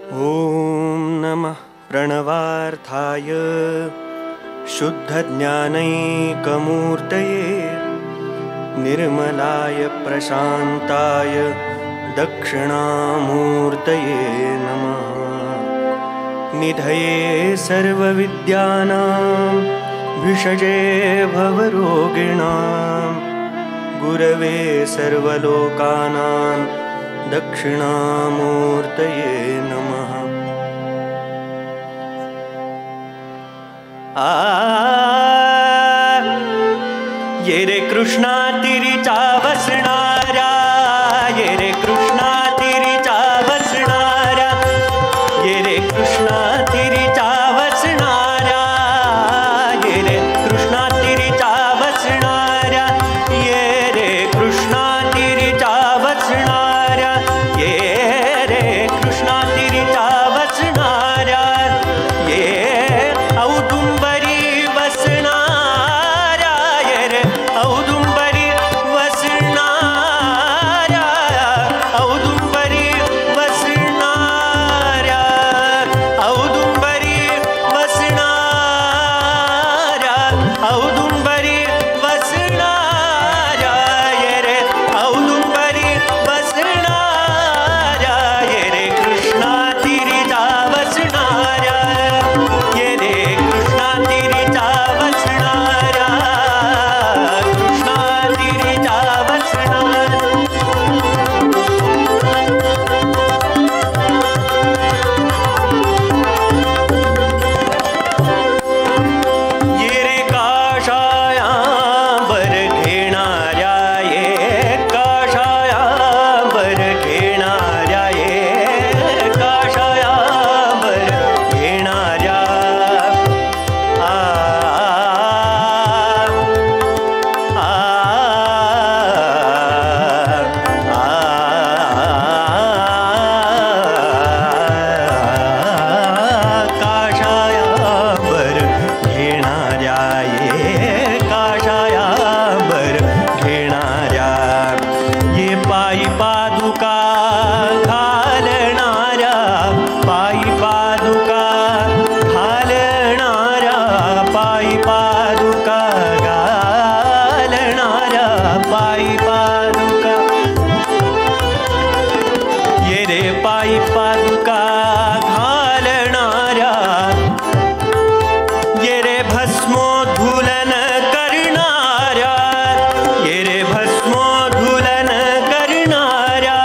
ॐ नमः प्रणवार्थाय शुद्धज्ञानैकमूर्तये निर्मलाय प्रशान्ताय दक्षिणामूर्तये नमः। निधये सर्वविद्यानां भिषजे भवरोगिणां गुरवे सर्वलोकानां दक्षिणामूर्तये नमः। ये रे कृष्णा तिरीचा वसणाऱ्या, ये रे कृष्णा तिरीचा वसणाऱ्या, ये रे कृष्णा तिरीचा वसणाऱ्या, ये रे कृष्णा तिरीचा वसणाऱ्या, ये रे कृष्णा तिरीचा वसणाऱ्या, ये रे कृष्णा तिरीचा वसणाऱ्या, ये औदुंबरी वसणाऱ्या, ये रे औदुंबरी वसणाऱ्या, औदुंबरी वसणाऱ्या, औदुंबरी वसणाऱ्या, औदुंबरी वसणाऱ्या, ये रे औदुंबरी वसणाऱ्या, ये रे कृष्णा तिरीचा वसणाऱ्या, ये रे कृष्णा तिरीचा वसणाऱ्या, कृष्णा तिरीचा वसणाऱ्या। ये रे काशायांबर घेणाऱ्या, ये काशायांबर घेणाऱ्या, ये काशायांबर घेणाऱ्या, आ काशायांबर घेणाऱ्या, ये काशायांबर घेणाऱ्या, ये पायी पादुका घालणाऱ्या, पायी पादुका घालणाऱ्या, पायी पादुका घालणाऱ्या, पायी पादुका, ये रे पायी पादुका घालणाऱ्या, ये रे भस्मोद्धूलन करणाऱ्या, ये रे भस्मोद्धूलन करणाऱ्या,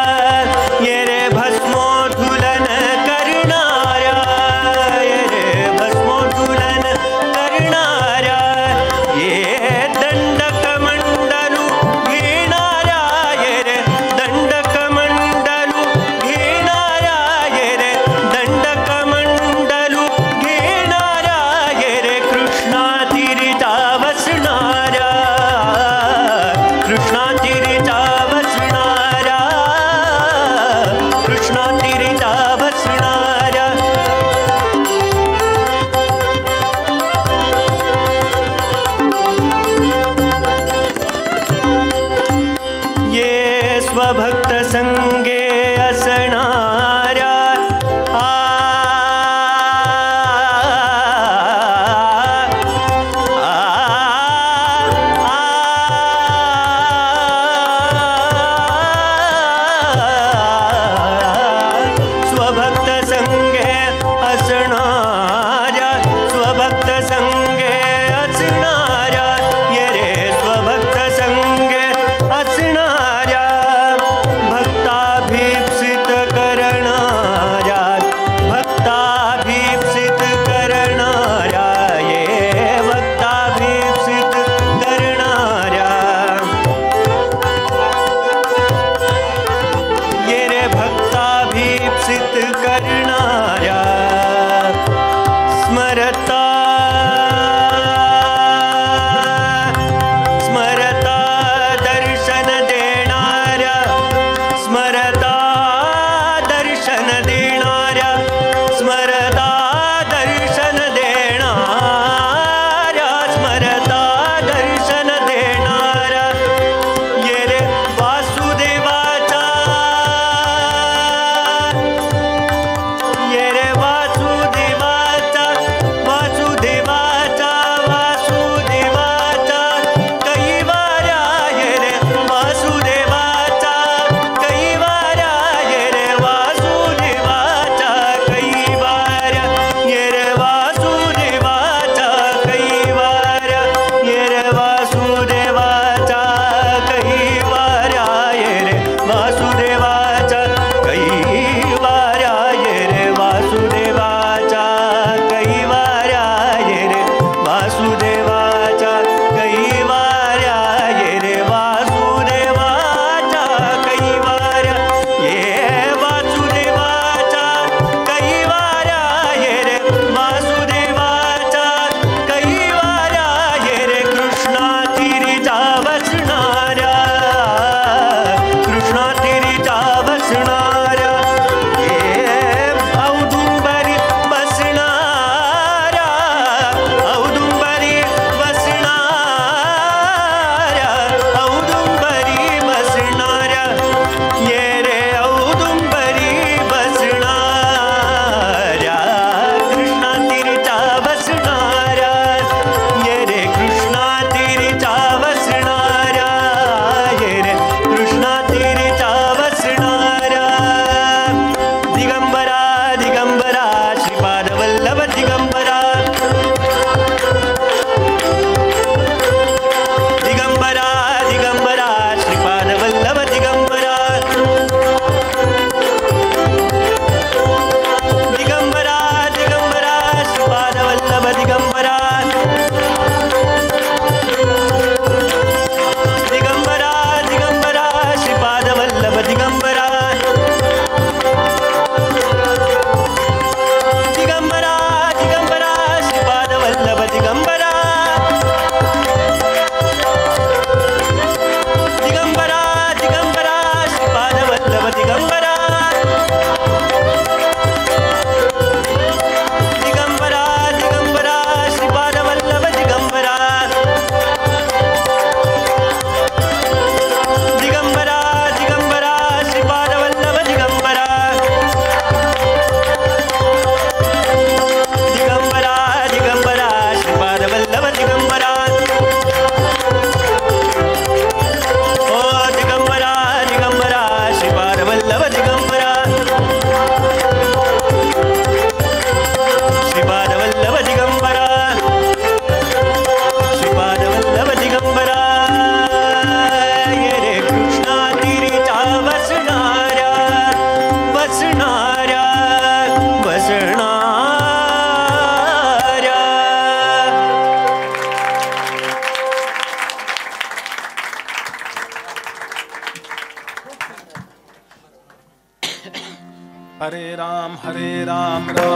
हरे राम राम राम हरे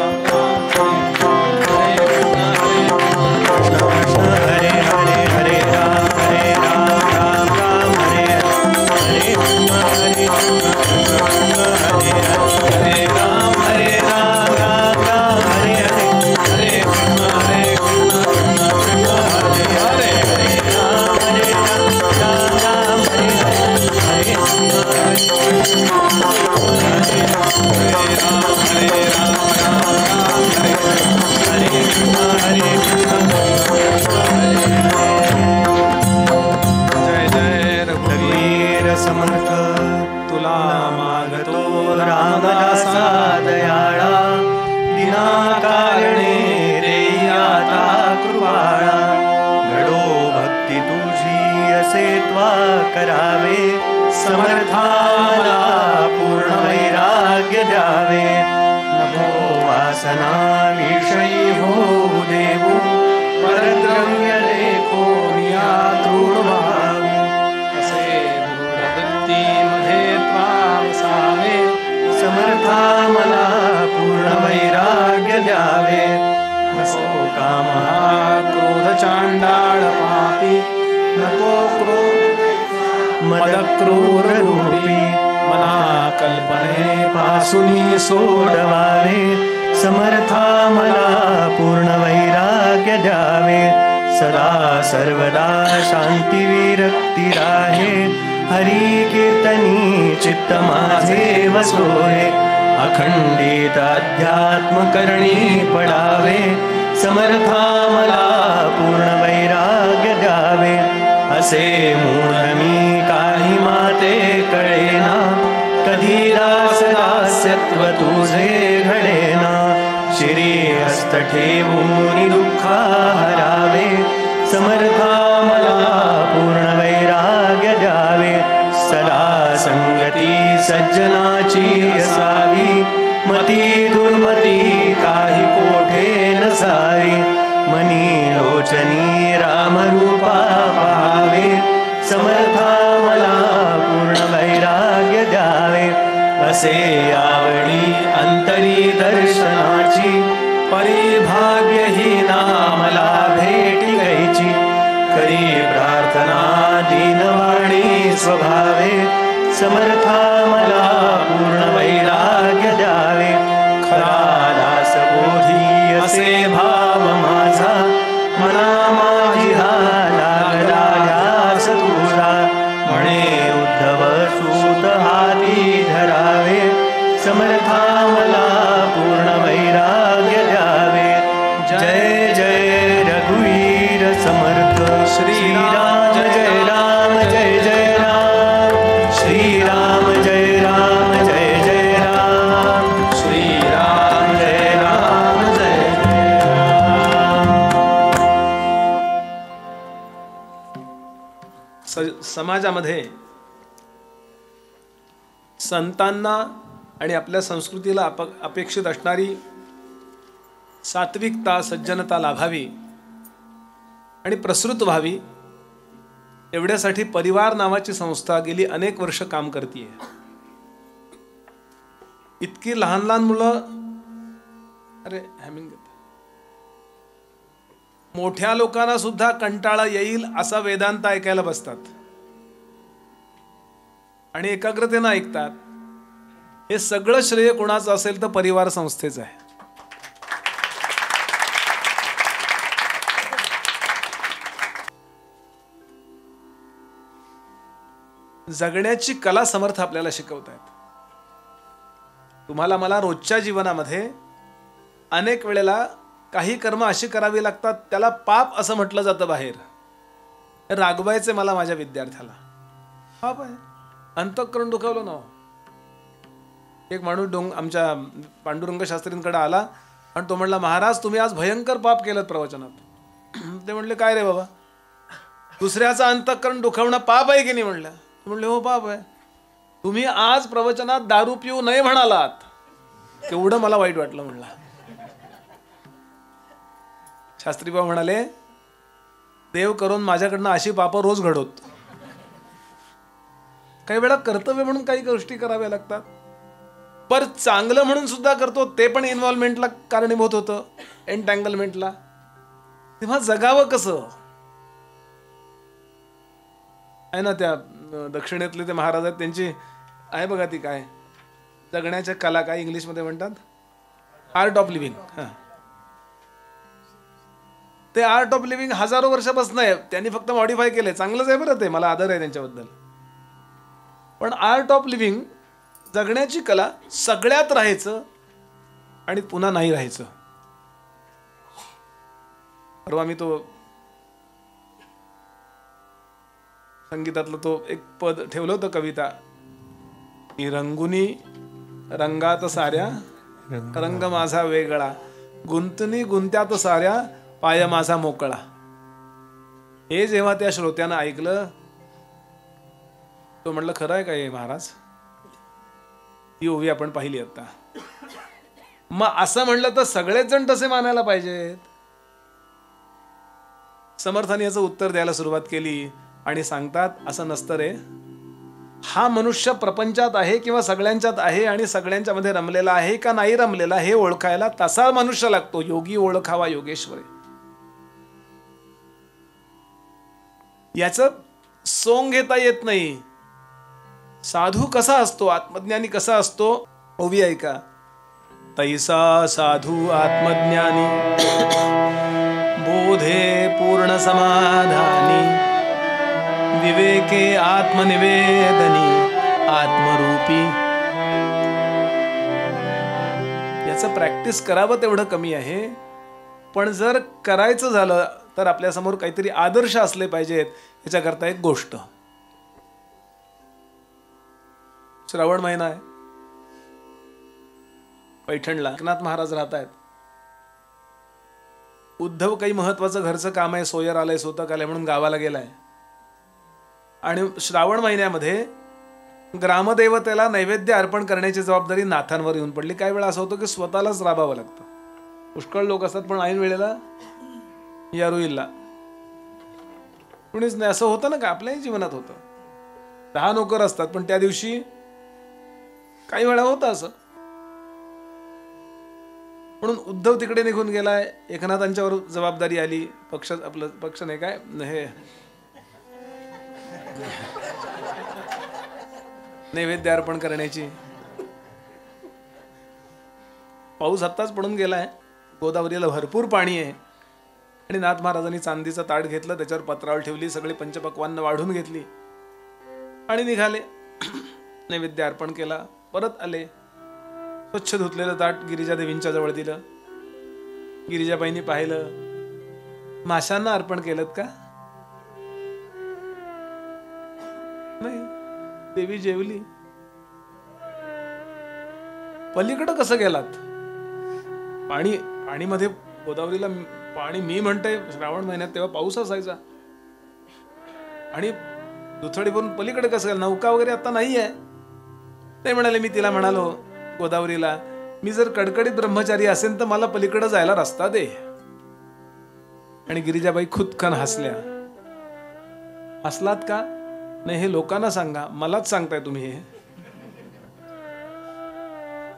कृष्ण हरे हरे हरे राम राम राम हरे हरे कृष्ण हरे कृष्ण हरे राम राम राम हरे हरे कृष्ण हरे कृष्ण हरे हरे राम राम राम हरे हरे जय जय रघुवीर समर्थ तुला मागतो रामदासा दयाळा विनाकारणे रे आता कृपाळा घडो भक्ती तुझी असे त्वा करावे समर्था मला पूर्ण वैराग्य द्यावे नको वासना विषयी होऊ देऊ परद्रव्य देखो निया तृण भावी असे वृत्तीमध्ये त्वासावे समर्था मला पूर्ण वैराग्य द्यावे नको काम क्रोध चांडाळ पापी नको क्रोध मदक्रूर रूपी मना कल्पने पासूनी सोडवावे समर्था मला पूर्ण वैराग्य द्यावे सदा सर्वदा शांती विरक्ती राहे हरी कीर्तनी चित्त माझे वसोहे अखंडित अध्यात्म करणी पडावे समर्था मला पूर्ण वैराग्य द्यावे असे मूढ मी काही माते कळेना कधी दास दास्यत्व तुझे घडेना शिरी हस्त ठेवून दुःखा हरावे समर्था मला पूर्ण वैराग्य द्यावे सदा संगती सज्जनाची असावी मती दुर्मती काही कोठे नसावी मनी लोचनी रामरूपा पाहावे समर्था मला पूर्ण वैराग्य द्यावे असे आवडी अंतरी दर्शनाची परिभाग्य ही नामला भेटी घ्यायची करी प्रार्थना दीनवाणी स्वभावे समर्था मला पूर्ण वैराग्य द्यावे खरा दास बोधी असे भाव माझा मना माझी हा लागला ध्यास तुझा म्हणे उद्धव सूत हाती धरावे समर्था मला पूर्ण वैराग्य द्यावे जय जय रघुवीर समर्थ श्रीराम जय राम जय जय राम श्रीराम जय राम जय जय राम श्रीराम जय राम जय समाजामध्ये संतांना आणि आपल्या संस्कृतीला अपेक्षित असणारी सात्विकता सज्जनता लाभावी आणि प्रसृत व्हावी एवढ्यासाठी परिवार नावाची संस्था गेली अनेक वर्ष काम करते. इतकी लहान लहान मुलं मोठ्या लोकांना सुद्धा कंटाळा येईल असा वेदांत ऐकायला बसतात आणि एकाग्रतेनं ऐकतात. हे सगळं श्रेय कोणाचं असेल तर परिवार संस्थेचं आहे. जगण्याची कला समर्थ आपल्याला शिकवतायत. तुम्हाला मला रोजच्या जीवनामध्ये अनेक वेळेला काही कर्म अशी करावी लागतात त्याला पाप असं म्हटलं जातं बाहेर. रागवायचे मला माझ्या विद्यार्थ्याला पाप आहे, अंतःकरण दुखावलं ना. एक माणूस आमच्या पांडुरंग शास्त्रींकडे आला आणि तो म्हणला, महाराज तुम्ही आज भयंकर पाप केलं प्रवचनात. ते म्हणले काय रे बाबा, दुसऱ्याचं अंतःकरण दुखावणं पाप आहे की नाही म्हणलं. म्हणले हो पाप आहे. तुम्ही आज प्रवचनात दारू पिऊ नये म्हणालात, केवढं मला वाईट वाटलं म्हणला. शास्त्रीबाबा म्हणाले, देव करून माझ्याकडनं अशी पापं रोज घडवत. काही वेळा कर्तव्य म्हणून काही गोष्टी कराव्या लागतात. पर चांगलं म्हणून सुद्धा करतो ते पण इन्व्हॉल्वमेंटला कारणीभूत होतं, एन्टँगलमेंटला. तेव्हा जगावं कसं आहे ना. त्या दक्षिणेतले ते महाराज आहेत, त्यांची आहे बघा ती काय जगण्याच्या कला, काय इंग्लिशमध्ये म्हणतात, आर्ट ऑफ लिव्हिंग. ते आर्ट ऑफ लिव्हिंग हजारो वर्षापासून आहे, त्यांनी फक्त मॉडिफाय केले. चांगलंच आहे बरं ते, मला आदर आहे त्यांच्याबद्दल. पण आर्ट ऑफ लिव्हिंग, जगण्याची कला, सगळ्यात राहायचं आणि पुन्हा नाही राहायचं. परवा मी तो संगीतातलं तो एक पद ठेवलं होतं, कविता की रंगुनी रंगात साऱ्या रंग माझा वेगळा, गुंतनी गुंत्यात साऱ्या पाय माझा मोकळा. हे जेव्हा त्या श्रोत्यानं ऐकलं, तो म्हटलं खरं आहे का हे महाराज? ही ओवी आपण पाहिली आता. मग असं म्हणलं तर सगळेच जण तसे मानायला पाहिजेत. समर्थाने याचं उत्तर द्यायला सुरुवात केली आणि सांगतात असं नसतं रे. हा मनुष्य प्रपंचात आहे किंवा सगळ्यांच्यात आहे आणि सगळ्यांच्या मध्ये रमलेला आहे का नाही रमलेला हे ओळखायला तसा मनुष्य लागतो. योगी ओळखावा योगेश्वरे. याचं सोंग घेता येत नाही. साधू कसा असतो, आत्मज्ञानी कसा असतो, ओवी ऐका. तैसा साधू आत्मज्ञानी बोधे पूर्ण समाधानी, विवेके आत्मनिवेदनी आत्मरूपी. याचं प्रॅक्टिस करावं तेवढं कमी आहे. पण जर करायचं झालं तर आपल्यासमोर काहीतरी आदर्श असले पाहिजेत. याच्याकरता एक गोष्ट, श्रावण महिना आहे, पैठणला एकनाथ महाराज राहत आहेत. उद्धव काही महत्वाचं घरचं काम आहे, सोयर आलंय, सोतक आलंय म्हणून गावाला गेलाय. आणि श्रावण महिन्यामध्ये ग्रामदेवतेला नैवेद्य अर्पण करण्याची जबाबदारी नाथांवर येऊन पडली. काही वेळा असं होतं की स्वतःलाच राबावं लागतं. पुष्कळ लोक असतात पण ऐन वेळेला यारुईला कुणीच नाही. असं होतं ना का, आपल्याही जीवनात होतं. 10 नोकर असतात पण त्या दिवशी काही वेळा होतं असं. म्हणून उद्धव तिकडे निघून गेलाय, एकनाथांच्यावर जबाबदारी आली. आपलं पक्ष नाही काय हे नैवेद्य अर्पण करण्याची. पाऊस आत्ताच पडून गेलाय, गोदावरीला भरपूर पाणी आहे. आणि नाथ महाराजांनी चांदीचं ताट घेतलं, त्याच्यावर पत्रावळ ठेवली, सगळी पंचपक्वान्न वाढून घेतली आणि निघाले. नैवेद्य अर्पण केला, परत आले. स्वच्छ धुतलेलं ताट गिरिजा देवींच्या जवळ दिलं. गिरिजाबाईंनी पाहिलं, माशांना अर्पण केलं का? नाही. देवी जेवली. पलीकडं कसं गेलात? पाणी मध्ये गोदावरीला पाणी, मी म्हणते श्रावण महिन्यात तेव्हा पाऊस असायचा. आणि दुथडी भरून पलीकडे कसं गेला? नौका वगैरे आता नाही आहे. ते म्हणाले, मी तिला म्हणालो गोदावरीला, मी जर कडकडीत ब्रह्मचारी असेल तर मला पलीकडे जायला रस्ता दे. आणि गिरिजाबाई खुदकन हसल्या. हसलात का? नाही, हे लोकांना सांगा, मलाच सांगताय तुम्ही. हे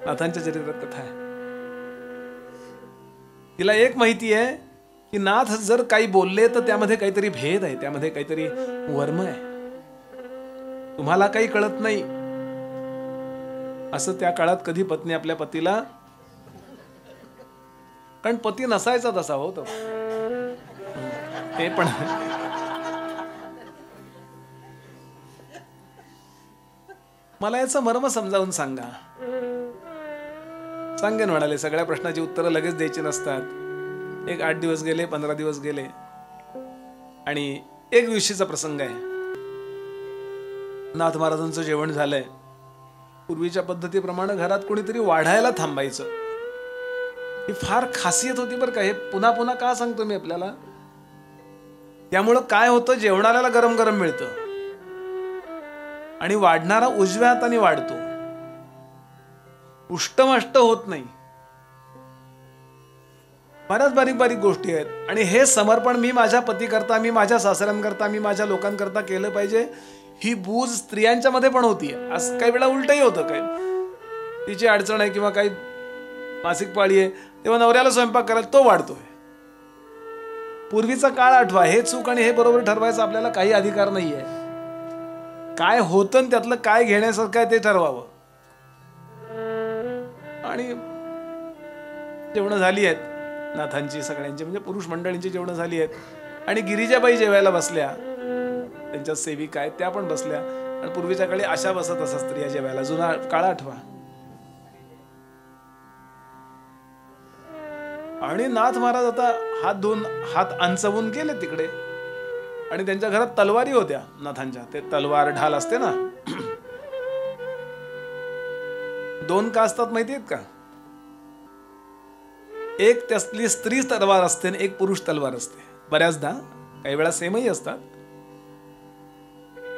नाथांच्या चरित्रात कथा आहे. तिला एक माहिती आहे की नाथ जर काही बोलले तर त्यामध्ये काहीतरी भेद आहे, त्यामध्ये काहीतरी वर्म आहे. तुम्हाला काही कळत नाही असं त्या काळात कधी पत्नी आपल्या पतीला, कारण पती नसायचा तसा होतो ते पण. मला याचं मर्म समजावून सांगा. सांगेन म्हणाले. सगळ्या प्रश्नाची उत्तरं लगेच द्यायची नसतात. एक 8 दिवस गेले, 15 दिवस गेले आणि एक दिवशीचा प्रसंग आहे. नाथ महाराजांचं जेवण झालंय. पूर्वीच्या पद्धतीप्रमाणे घरात कोणीतरी वाढायला थांबायचं. ही फार खासियत होती बरं का. हे पुन्हा पुन्हा का सांगतो मी आपल्याला? त्यामुळं काय होतं, जेवणाला गरम गरम मिळतं आणि वाढणारा उजव्या हाताने वाढतो. उष्टमाष्ट होत नाही. बऱ्याच बारीक बारीक गोष्टी आहेत. आणि हे समर्पण मी माझ्या पती करता, मी माझ्या सासऱ्यांकरता, मी माझ्या लोकांकरता केलं पाहिजे, ही बूज स्त्रियांच्या मध्ये पण होती. असं काही वेळा उलटही होतं. काय तिची अडचण आहे किंवा काही मासिक पाळी आहे, तेव्हा नवऱ्याला स्वयंपाक करायला तो वाढतोय. पूर्वीचा काळ आठवा. हे चूक आणि हे बरोबर ठरवायचा आपल्याला काही अधिकार नाहीये. काय होतं त्यातलं काय घेण्यासारखं आहे ते ठरवावं. आणि जेवणं झाली आहेत नाथांची, सगळ्यांची म्हणजे पुरुष मंडळींची जेवणं झाली आहेत. आणि गिरिजाबाई जेवायला बसल्या, त्यांच्या सेविका आहेत त्या पण बसल्या. आणि पूर्वीच्या काळी अशा बसत असतात स्त्रिया जेवायला, जुना काळ आठवा. आणि नाथ महाराज आता हात धुवून हात अंचवून गेले तिकडे. आणि त्यांच्या घरात तलवारी होत्या नाथांच्या. ते तलवार ढाल असते ना, 2 का असतात माहिती आहेत का? एक त्यातली स्त्री तलवार असते आणि एक पुरुष तलवार असते. बऱ्याचदा काही वेळा सेमही असतात.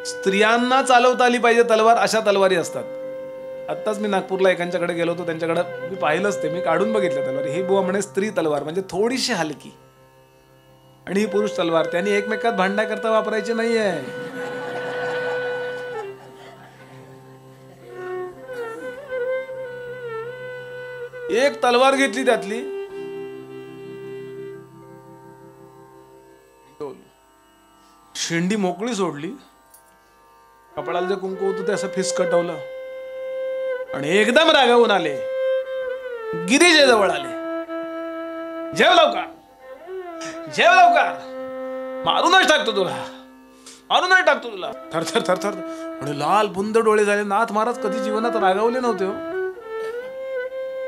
स्त्रियांना चालवता आली पाहिजे तलवार, अशा तलवारी असतात. आत्ताच मी नागपूरला एकांच्याकडे गेलो होतो, त्यांच्याकडे मी पाहिलंच ते, मी काढून बघितलं तलवार. ही बुवा म्हणे स्त्री तलवार, म्हणजे थोडीशी हलकी. आणि ही पुरुष तलवार. त्यांनी एकमेकात भांडण्याकरता वापरायची नाहीये. एक तलवार घेतली त्यातली, शेंडी मोकळी सोडली, कपाळाला जे कुंकू होतं ते असं फिसकटवलं आणि एकदम रागावून आले. गिरिजेजवळ आले. जेव लवकर, जेव लवकर, मारूनच टाकतो तुला, मारूनच टाकतो तुला. थरथर थरथर आणि लाल बुंद डोळे झाले. नाथ महाराज कधी जीवनात रागावले नव्हते हो.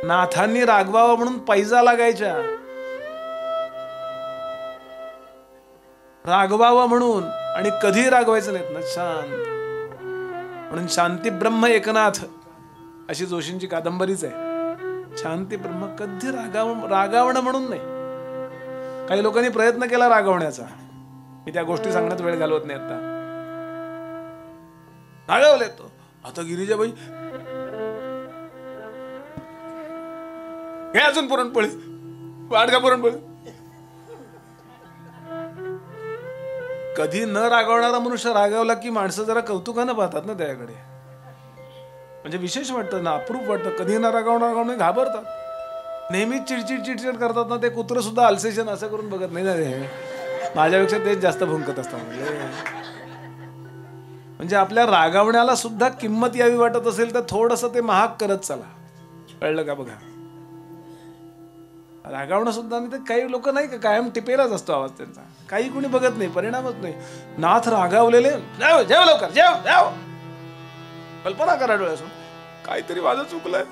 नाथांनी रागवावा म्हणून पैजा लागायच्या, रागवावा म्हणून, आणि कधी रागवायचं नाहीत ना, शांत. म्हणून शांती ब्रह्म एकनाथ अशी जोशींची कादंबरीच आहे. शांती ब्रह्म, कधी रागावणं म्हणून नाही. काही लोकांनी प्रयत्न केला रागवण्याचा, मी त्या गोष्टी सांगण्यात वेळ घालवत नाही. आता रागावले तो. आता गिरिजाबाई, हे अजून पुरणपोळी, वाढ का पुरणपोळी. कधी न रागवणारा मनुष्य रागावला की माणसं जरा कौतुकानं पाहतात ना त्याकडे, म्हणजे विशेष वाटतं ना, अप्रूप वाटतं. कधी न रागवणार घाबरतात, नेहमीच चिडचिड चिडचिड करतात ना. ते कुत्र सुद्धा अल्सेशन असं करून बघत नाही ना, ते माझ्यापेक्षा तेच जास्त भुंकत असतात. म्हणजे आपल्या रागावण्याला सुद्धा किंमत यावी वाटत असेल तर थोडंसं ते महाग करत चला. कळलं का? बघा, रागावणं सुद्धा. आणि ते काही लोक नाही का कायम टिपेलाच असतो आवाज त्यांचा, काही कुणी बघत नाही, परिणामच नाही. नाथ रागावलेले, जेव लवकर, जेव जेव. कल्पना करा डोळ्यासून, काहीतरी माझं चुकलंय.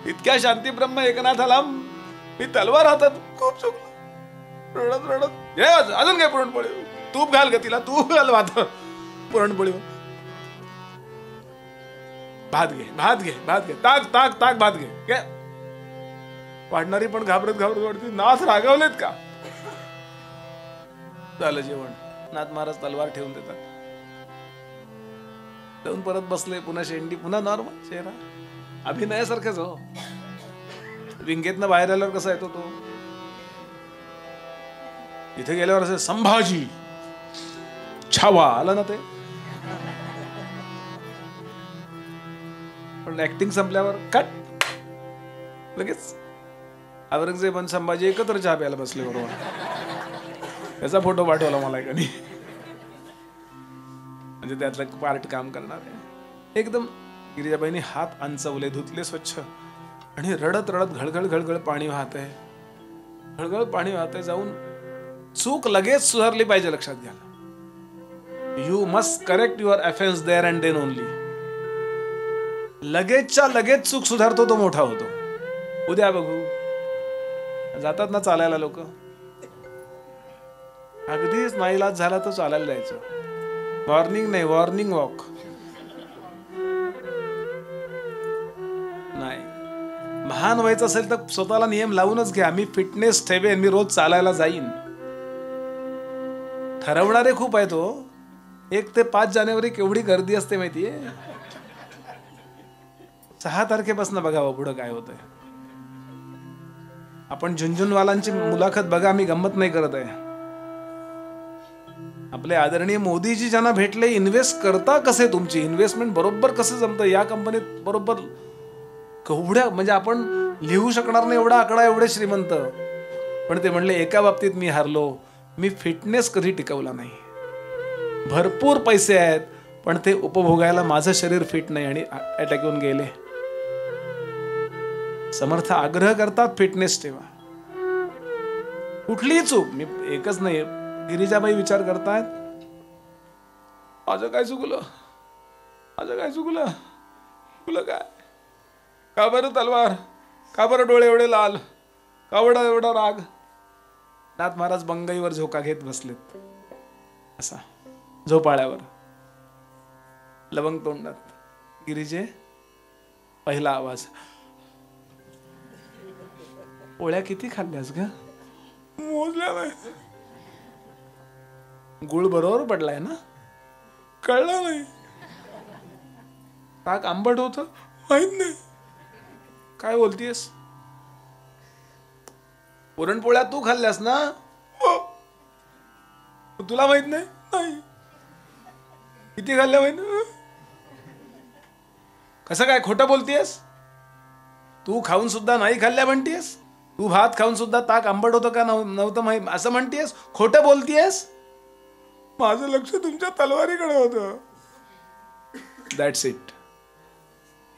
इतक्या शांती ब्रह्म एकनाथाला मी तलवार हातात, खूप चुकलं. रडत रडत, अजून काय पुरणपोळी, तूप घाल ग तिला, तूप घाल भात, पुरणपोळी. भात घे, भात घे, भात घे, ताक ताक ताक, भात घे. वाढणारी पण घाबरत घाबरत वाढते. नाथ रागावलेत का? झालं जेवण. नाथ महाराज तलवार ठेवून देतात. जाऊन परत बसले. पुन्हा शेंडी, पुन्हा नॉर्मल चेहरा, अभिनयासारखंच हो. विंगेतनं बाहेर आल्यावर कसा येतो तो, इथे गेल्यावर असे संभाजी छावा आला ना ते. पण ऍक्टिंग संपल्यावर कट, लगेच औरंगजेब आणि संभाजी एकत्र चहा प्यायला बसले बरोबर. त्याचा फोटो पाठवला मला एकाने, म्हणजे त्यातलं पार्ट काम करणार आहे. एकदम गिरिजाबाईंनी हात अंचवले, धुतले स्वच्छ, आणि रडत रडत घळघळ घळघळ पाणी वाहत आहे, घळघळ पाणी वाहत आहे. जाऊन चूक लगेच सुधारली पाहिजे, लक्षात घ्या. You must correct your offence there and then only. लगेचच्या लगेच चूक सुधारतो तो मोठा होतो. उद्या बघू. जातात ना चालायला लोक, अगदीच नाईलाज झाला तर चालायला जायचं. मॉर्निंग नाही, मॉर्निंग वॉक नाही. महान व्हायचं असेल तर स्वतःला नियम लावूनच घ्या. मी फिटनेस ठेवेन, मी रोज चालायला जाईन. ठरवणारे खूप आहेत हो. 1 ते 5 जानेवारी केवढी गर्दी असते माहितीये. 6 तारखेपासून बघावं पुढं काय होतंय. आपण झुंझुनवालांची मुलाखत बघा, मी गंमत नाही करत आहे. आपले आदरणीय मोदीजी ज्यांना भेटले, इन्व्हेस्ट करता कसे, तुमची इन्व्हेस्टमेंट बरोबर कसं जमतं, या कंपनीत बरोबर केवढ्या म्हणजे आपण लिहू शकणार नाही एवढा आकडा, एवढे श्रीमंत. पण ते म्हणले एका बाबतीत मी हारलो, मी फिटनेस कधी टिकवला नाही. भरपूर पैसे आहेत पण ते उपभोगायला माझं शरीर फिट नाही आणि अटॅक येऊन गेले. समर्थ आग्रह करतात फिटनेस ठेवा. कुठलीही चूक, मी एकच नाही, गिरिजाबाई विचार करतायत माझं काय चुकलं, माझं काय चुकलं, चुकलं काय, का बरं तलवार, का बरं डोळे एवढे लाल, का बरं एवढा राग. नाथ महाराज बंगईवर झोका घेत बसलेत, असा झोपाळ्यावर, लवंग तोंडात. गिरिजे पहिला आवाज, पोळ्या किती खाल्ल्यास ग, मोजल्या नाही. गुळ बरोबर पडलाय ना, कळलं नाही. ताक आंबट होत, माहित नाही. काय बोलतीयस, पुरणपोळ्या तू खाल्ल्यास ना, तुला माहित नाही, नाही. किती खाल्ल्या माहित, कसं काय खोटं बोलतीयस, तू खाऊन सुद्धा नाही खाल्ल्या म्हणतीयस, तू भात खाऊन सुद्धा ताक आंबट होतं का नव्हतं माहित असं म्हणतीयस, खोटं बोलतीयस. माझं लक्ष तुमच्या तलवारीकडे होतं. That's it.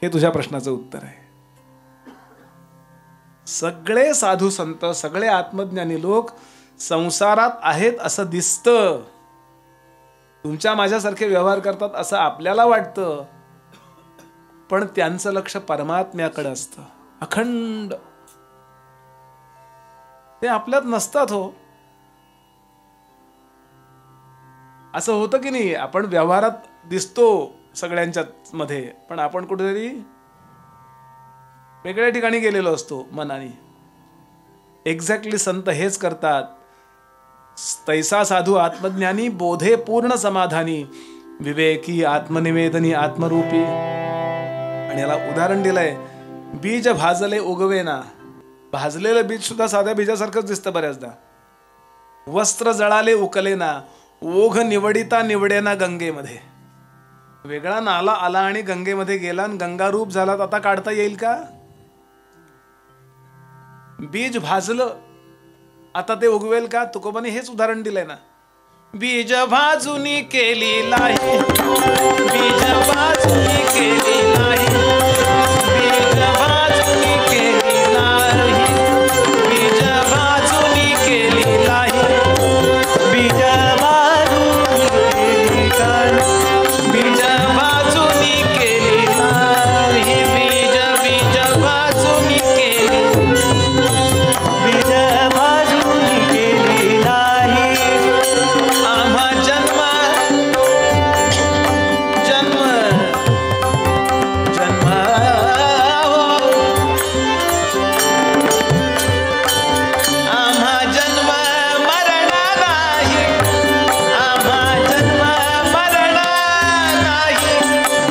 हे तुझ्या प्रश्नाचं उत्तर आहे. सगळे साधू संत, सगळे आत्मज्ञानी लोक संसारात आहेत असं दिसतं, तुमच्या माझ्यासारखे व्यवहार करतात असं आपल्याला वाटतं, पण त्यांचं लक्ष परमात्म्याकडे असतं अखंड. ते आपल्यात नसतात हो. असं होतं की नाही, आपण व्यवहारात दिसतो सगळ्यांच्या मध्ये, पण आपण कुठेतरी वेगळ्या ठिकाणी गेलेलो असतो मनाने. एक्झॅक्टली संत हेच करतात. तैसा साधू आत्मज्ञानी बोधे पूर्ण समाधानी, विवेकी आत्मनिवेदनी आत्मरूपी. आणि याला उदाहरण दिलंय, बीज भाजले उगवेना. भाजलेलं बीज सुद्धा साध्या बीजासारखंच दिसतं बऱ्याचदा. वस्त्र जळाले उकलेना, ओघ निवडिता निवडेना गंगेमध्ये. वेगळा नाला आला आणि गंगेमध्ये गेला आणि गंगारूप झाला, आता काढता येईल का. बीज भाजलं, आता ते उगवेल का. तुकोबाने हेच उदाहरण दिलंय ना. बीज भाजुनी केली लाही, बीज भाजुनी केली लाही, बीज भाजुनी केली लाही, बीज भाजुनी केली लाही, बीज भाजुनी बीज भाजुनी केली लाही, बीज बीज भाजुनी केली, बीज भाजुनी केली लाही. आम्हा जन्म जन्म जन्म आम्हा जन्म मरण नाही, आम्हा जन्म मरण नाही,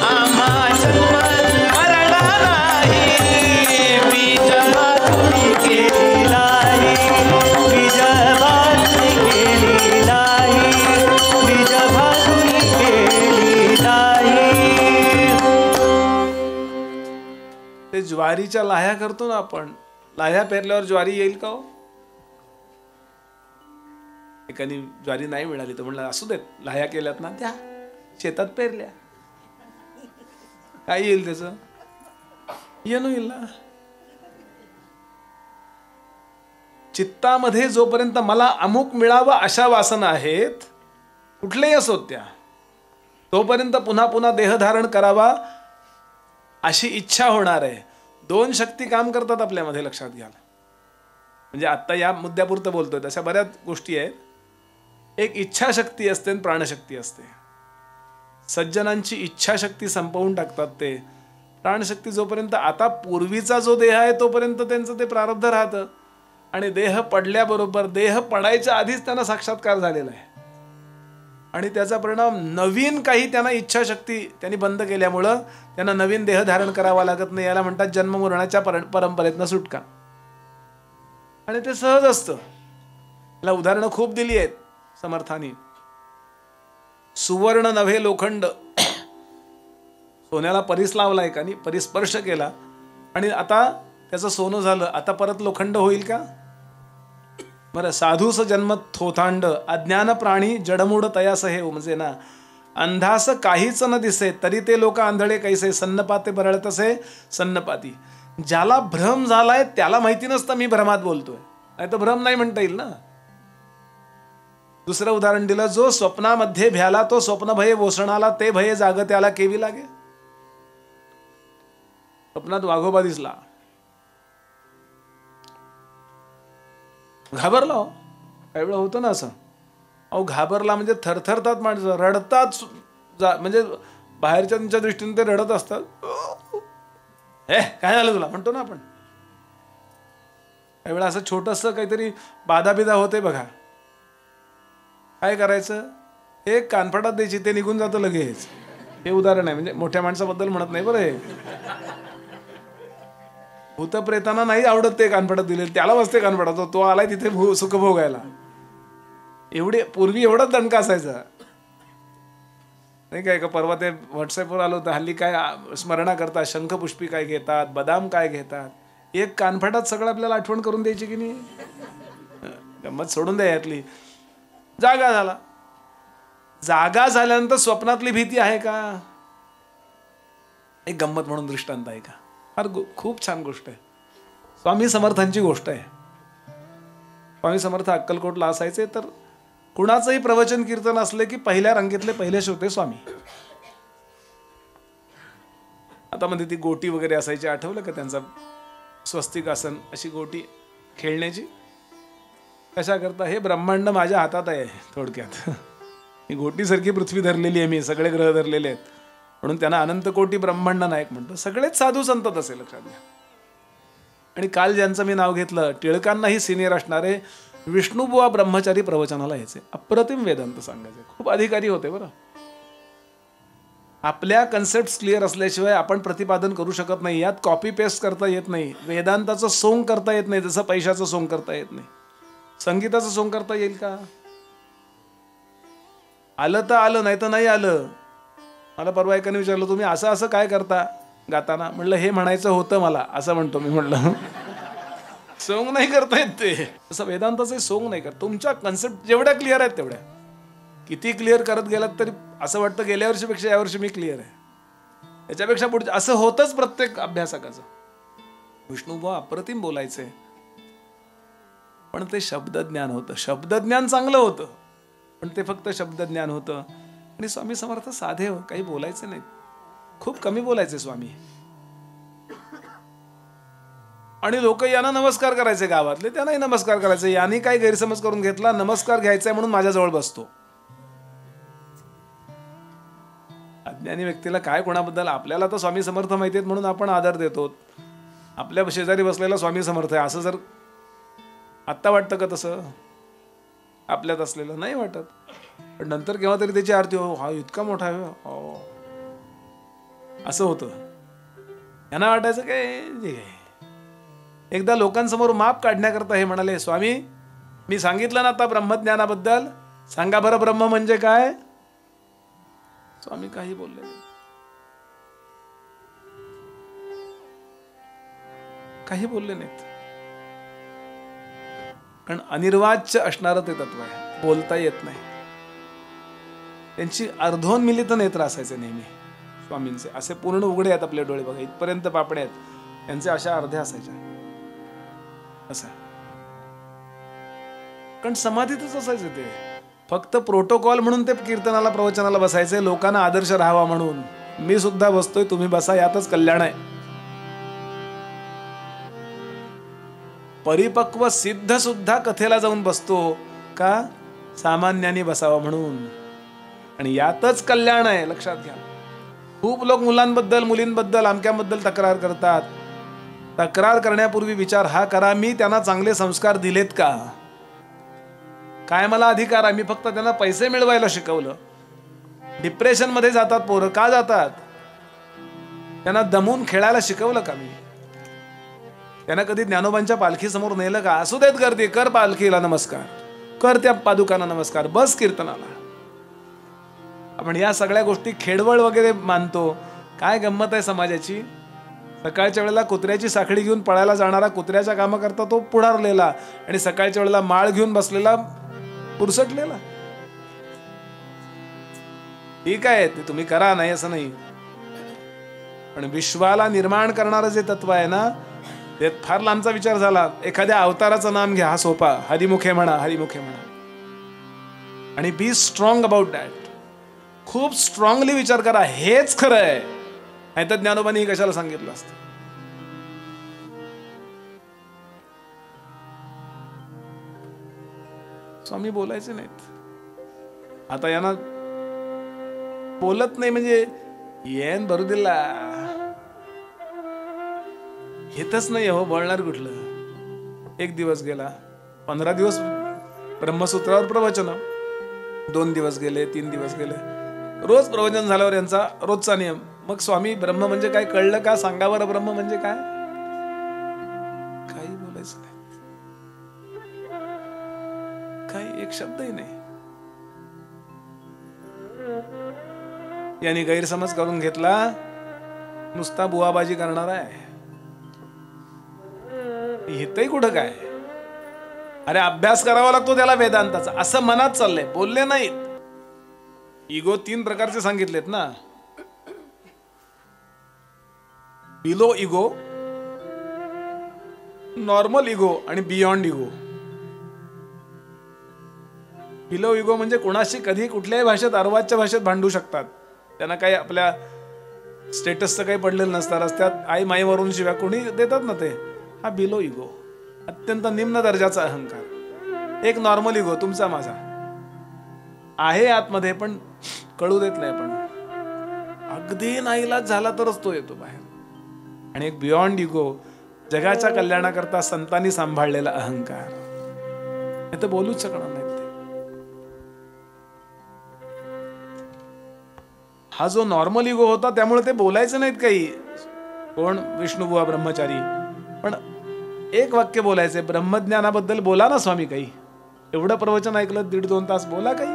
आम्हा जन्म मरण नाही. बीज भाजुनी केली लाही, बीज भाजुनी केली लाही, बीज भाजुनी केली लाही. ते ज्वारीच्या लाह्या करतो ना आपण, लाह्या पेरल्यावर ज्वारी येईल का हो. एकाने ज्वारी नाही मिळाली तर म्हणलं असू देत, लाह्या केल्यात ना त्या शेतात पेरल्या, काय येईल त्याच, येणं येईल ना. चित्तामध्ये जोपर्यंत मला अमुक मिळावं अशा वासना आहेत, कुठल्याही असोत त्या, तोपर्यंत पुन्हा पुन्हा देहधारण करावा अशी इच्छा होणार आहे. दोन शक्ती काम करतात आपल्यामध्ये, लक्षात घ्या. म्हणजे आता या मुद्द्यापुरतं बोलतोय, तशा बऱ्याच गोष्टी आहेत. एक इच्छाशक्ती असते आणि प्राणशक्ती असते. सज्जनांची इच्छाशक्ती संपवून टाकतात ते. प्राणशक्ती जोपर्यंत, आता पूर्वीचा जो देह आहे तोपर्यंत त्यांचं ते प्रारब्ध राहतं, आणि देह पडल्याबरोबर, देह पडायच्या आधीच त्यांना साक्षात्कार झालेला आहे, आणि त्याचा परिणाम नवीन काही त्यांना इच्छाशक्ती त्यांनी बंद केल्यामुळं त्यांना नवीन देह धारण करावा लागत नाही. याला म्हणतात जन्म मरणाच्या परंपरेतनं सुटका. आणि ते सहज असतं. याला उदाहरणं खूप दिली आहेत समर्थांनी. सुवर्ण नव्हे लोखंड, सोन्याला परीस लावला एकाने, परिस्पर्श केला आणि आता त्याचं सोनं झालं, आता परत लोखंड होईल का? बरं, साधूस जन्म थोथांड अज्ञान प्राणी जडमूड तयास हे, म्हणजे ना, अंधास काहीच न दिसे तरी ते लोक आंधळे कैसे, सन्नपाते बरळतसे सन्नपाती. ज्याला भ्रम झालाय त्याला माहिती नसतं मी भ्रमात बोलतोय, नाही तर भ्रम नाही म्हणता येईल ना. दुसरं उदाहरण दिलं, जो स्वप्नामध्ये भ्याला तो स्वप्न भये वोसणाला, ते भये जाग त्याला केवी लागे. स्वप्नात वाघोबा दिसला, घाबरला. हो, काही वेळा होतं ना असं. अहो, घाबरला म्हणजे थरथरतात माणसं, रडतात. म्हणजे बाहेरच्या त्यांच्या दृष्टीने ते रडत असतात. हे काय झालं तुला म्हणतो ना आपण. काही वेळा असं छोटंसं काहीतरी बाधाबिधा होते बघा, काय करायचं, एक कानफटात द्यायची, ते निघून जातं लगेच. हे उदाहरण आहे, म्हणजे मोठ्या माणसाबद्दल म्हणत नाही बरं. हे भूतप्रेतांना नाही आवडत ते कानफटात दिले, त्याला बसते कानफटात, तो आलाय तिथे सुख भोगायला. एवढे पूर्वी एवढाच दणका असायचा नाही काय का. परवा ते व्हॉट्सअपवर आलं होतं, हल्ली काय स्मरणा करतात, शंखपुष्पी काय घेतात, बदाम काय घेतात, एक कानफटात सगळं आपल्याला आठवण करून द्यायची की नाही. गंमत सोडून द्या यातली. जागा झाला, जागा झाल्यानंतर स्वप्नातली भीती आहे का? एक गंमत म्हणून दृष्टांत आहे का, फार खूप छान गोष्ट आहे. स्वामी समर्थांची गोष्ट आहे. स्वामी समर्थ अक्कलकोटला असायचे, तर कुणाचंही प्रवचन कीर्तन असले की पहिल्या रांगेतले पहिले श्रोते स्वामी. आता मध्ये ती गोटी वगैरे असायची, आठवलं का त्यांचा स्वस्तिक आसन, अशी गोटी खेळण्याची. कशा करता, हे ब्रह्मांड माझ्या हातात आहे थोडक्यात. ही गोटीसारखी पृथ्वी धरलेली आहे मी, सगळे ग्रह धरलेले आहेत, म्हणून त्यांना अनंत कोटी ब्रह्मांड नायक म्हणतो. सगळेच साधू संत असे लक्षात घ्या. आणि काल ज्यांचं मी नाव घेतलं, टिळकांनाही सिनियर असणारे विष्णुबुवा ब्रह्मचारी प्रवचनाला यायचे. अप्रतिम वेदांत सांगायचे, खूप अधिकारी होते बरं. आपल्या कन्सेप्ट क्लिअर असल्याशिवाय आपण प्रतिपादन करू शकत नाही. यात कॉपी पेस्ट करता येत नाही. वेदांताचं सोंग करता येत नाही, जसं पैशाचं सोंग करता येत नाही. संगीताचं सोंग करता येईल का? आलं तर आलं, नाही तर नाही आलं. मला परवा एकाने विचारलं, तुम्ही असं असं काय करता गाताना? म्हणलं हे म्हणायचं होतं मला, असं म्हणतो मी. म्हणलं सोंग नाही करता येत ते. तसं वेदांताचं सोंग नाही करत. तुमच्या कन्सेप्ट जेवढ्या क्लिअर आहेत तेवढ्या, किती क्लिअर करत गेलात तरी असं वाटतं गेल्या वर्षीपेक्षा यावर्षी मी क्लिअर आहे, याच्यापेक्षा पुढे. असं होतच प्रत्येक अभ्यासकाचं. विष्णुबुवा अप्रतिम बोलायचे, पण ते शब्दज्ञान होतं. शब्दज्ञान चांगलं होतं, पण ते फक्त शब्दज्ञान होतं. आणि स्वामी समर्थ साधे हो, काही बोलायचे नाहीत, खूप कमी बोलायचे स्वामी. आणि लोक यांना नमस्कार करायचे, गावातले त्यांनाही नमस्कार करायचे. यांनी काही गैरसमज करून घेतला, नमस्कार घ्यायचा म्हणून माझ्याजवळ बसतो. अज्ञानी व्यक्तीला काय कोणाबद्दल, आपल्याला तर स्वामी समर्थ माहिती आहेत म्हणून आपण आदर देतो. आपल्या शेजारी बसलेला स्वामी समर्थ आहे असं जर आत्ता वाटतं का? तसं आपल्यात असलेलं नाही वाटत. पण नंतर केव्हा तरी त्याची आरती, हो हा इतका मोठा आहे, हो असं होतं. यांना वाटायचं काय. एकदा लोकांसमोर माप काढण्याकरता हे म्हणाले, स्वामी मी सांगितलं ना आता ब्रह्मज्ञानाबद्दल, सांगा बरं ब्रह्म म्हणजे काय? स्वामी काही बोलले नाही, काही बोलले नाहीत. कारण अनिर्वाच्य असणारं ते तत्व आहे, बोलता येत नाही. त्यांची अर्धोन्मिलित नेत्र असायचे नेहमी स्वामींचे. असे पूर्ण उघडे आहेत आपले डोळे बघा, इथपर्यंत पापडे आहेत, त्यांचे अशा अर्ध्या असायच्या. असं कारण समाधीतच असायचे ते. फक्त प्रोटोकॉल म्हणून ते कीर्तनाला प्रवचनाला बसायचे, लोकांना आदर्श राहावा म्हणून. मी सुद्धा बसतोय, तुम्ही बसा, यातच कल्याण आहे. परिपक्व सिद्ध सुद्धा कथेला जाऊन बसतो का? सामान्यांनी बसावं म्हणून. आणि यातच कल्याण आहे, लक्षात घ्या. खूप लोक मुलांबद्दल मुलींबद्दल अमक्याबद्दल तक्रार करतात. तक्रार करण्यापूर्वी विचार हा करा, मी त्यांना चांगले संस्कार दिलेत का? काय मला अधिकार आहे? मी फक्त त्यांना पैसे मिळवायला शिकवलं. डिप्रेशन मध्ये जातात पोरं, का जातात? त्यांना दमून खेळायला शिकवलं का मी? त्यांना कधी ज्ञानोबांच्या पालखीसमोर नेलं का? असू देत गर्दी, कर पालखीला नमस्कार, कर त्या पादुकांना नमस्कार, बस कीर्तनाला. आपण या सगळ्या गोष्टी खेडवळ वगैरे मानतो. काय गंमत आहे समाजाची. सकाळच्या वेळेला कुत्र्याची साखळी घेऊन पळायला जाणारा कुत्र्याच्या कामाकरता तो पुढारलेला, आणि सकाळच्या वेळेला माळ घेऊन बसलेला पुरसटलेला. ठीक आहे, ते तुम्ही करा, नाही असं नाही, पण विश्वाला निर्माण करणारं जे तत्व आहे ना, ते फार लांबचा विचार झाला. एखाद्या अवताराचं नाम घ्या, हा सोपा, हरिमुखे म्हणा, हरिमुखे म्हणा, आणि बी स्ट्रॉंग अबाउट दॅट. खूप स्ट्रॉंगली विचार करा, हेच खरं आहे. नाही तर ज्ञानोबांनी कशाला सांगितलं असतं. स्वामी बोलायचे नाहीत. आता यांना बोलत नाही म्हणजे येन भरू दिला, येतच नाही हो, बोलणार कुठलं. एक दिवस गेला, 15 दिवस ब्रह्मसूत्रावर प्रवचन, 2 दिवस गेले, 3 दिवस गेले, रोज प्रवचन झाल्यावर यांचा रोजचा नियम. मग स्वामी, ब्रह्म म्हणजे काय कळलं का? सांगा बरं, ब्रह्म म्हणजे काय? काही बोलायचं नाही, काही एक शब्दही नाही. यांनी गैरसमज करून घेतला, नुसता बुवाबाजी करणार आहे. इथंही कुठं काय? अरे अभ्यास करावा लागतो त्याला वेदांताचा, असं मनात चाललंय, बोलले नाहीत. इगो 3 प्रकारचे सांगितलेत ना, बिलो इगो, नॉर्मल इगो आणि बियॉन्ड इगो. बिलो इगो म्हणजे कोणाशी कधी कुठल्याही भाषेत, अर्वाच्या भाषेत भांडू शकतात. त्यांना काही आपल्या स्टेटसचं काही पडलेलं नसतं. रस्त्यात आई माईवरून शिव्या कोणी देतात ना, ते हा बिलो इगो, अत्यंत निम्न दर्जाचा अहंकार. एक नॉर्मल इगो, तुमचा माझा आहे आतमध्ये, पण कळू देत नाही. पण अगदी नाईलाज झाला तरच तो येतो बाहेर. आणि एक बियॉन्ड इगो, जगाच्या कल्याणाकरता संतांनी सांभाळलेला अहंकार. हे तर बोलूच शकणार नाही. हा जो नॉर्मल इगो होता, त्यामुळे ते बोलायचे नाहीत काही. कोण? विष्णुबुवा ब्रह्मचारी. पण एक वाक्य बोलायचे, ब्रह्मज्ञानाबद्दल बोला ना स्वामी काही. एवढं प्रवचन ऐकलं, 1.5-2 तास बोला काही.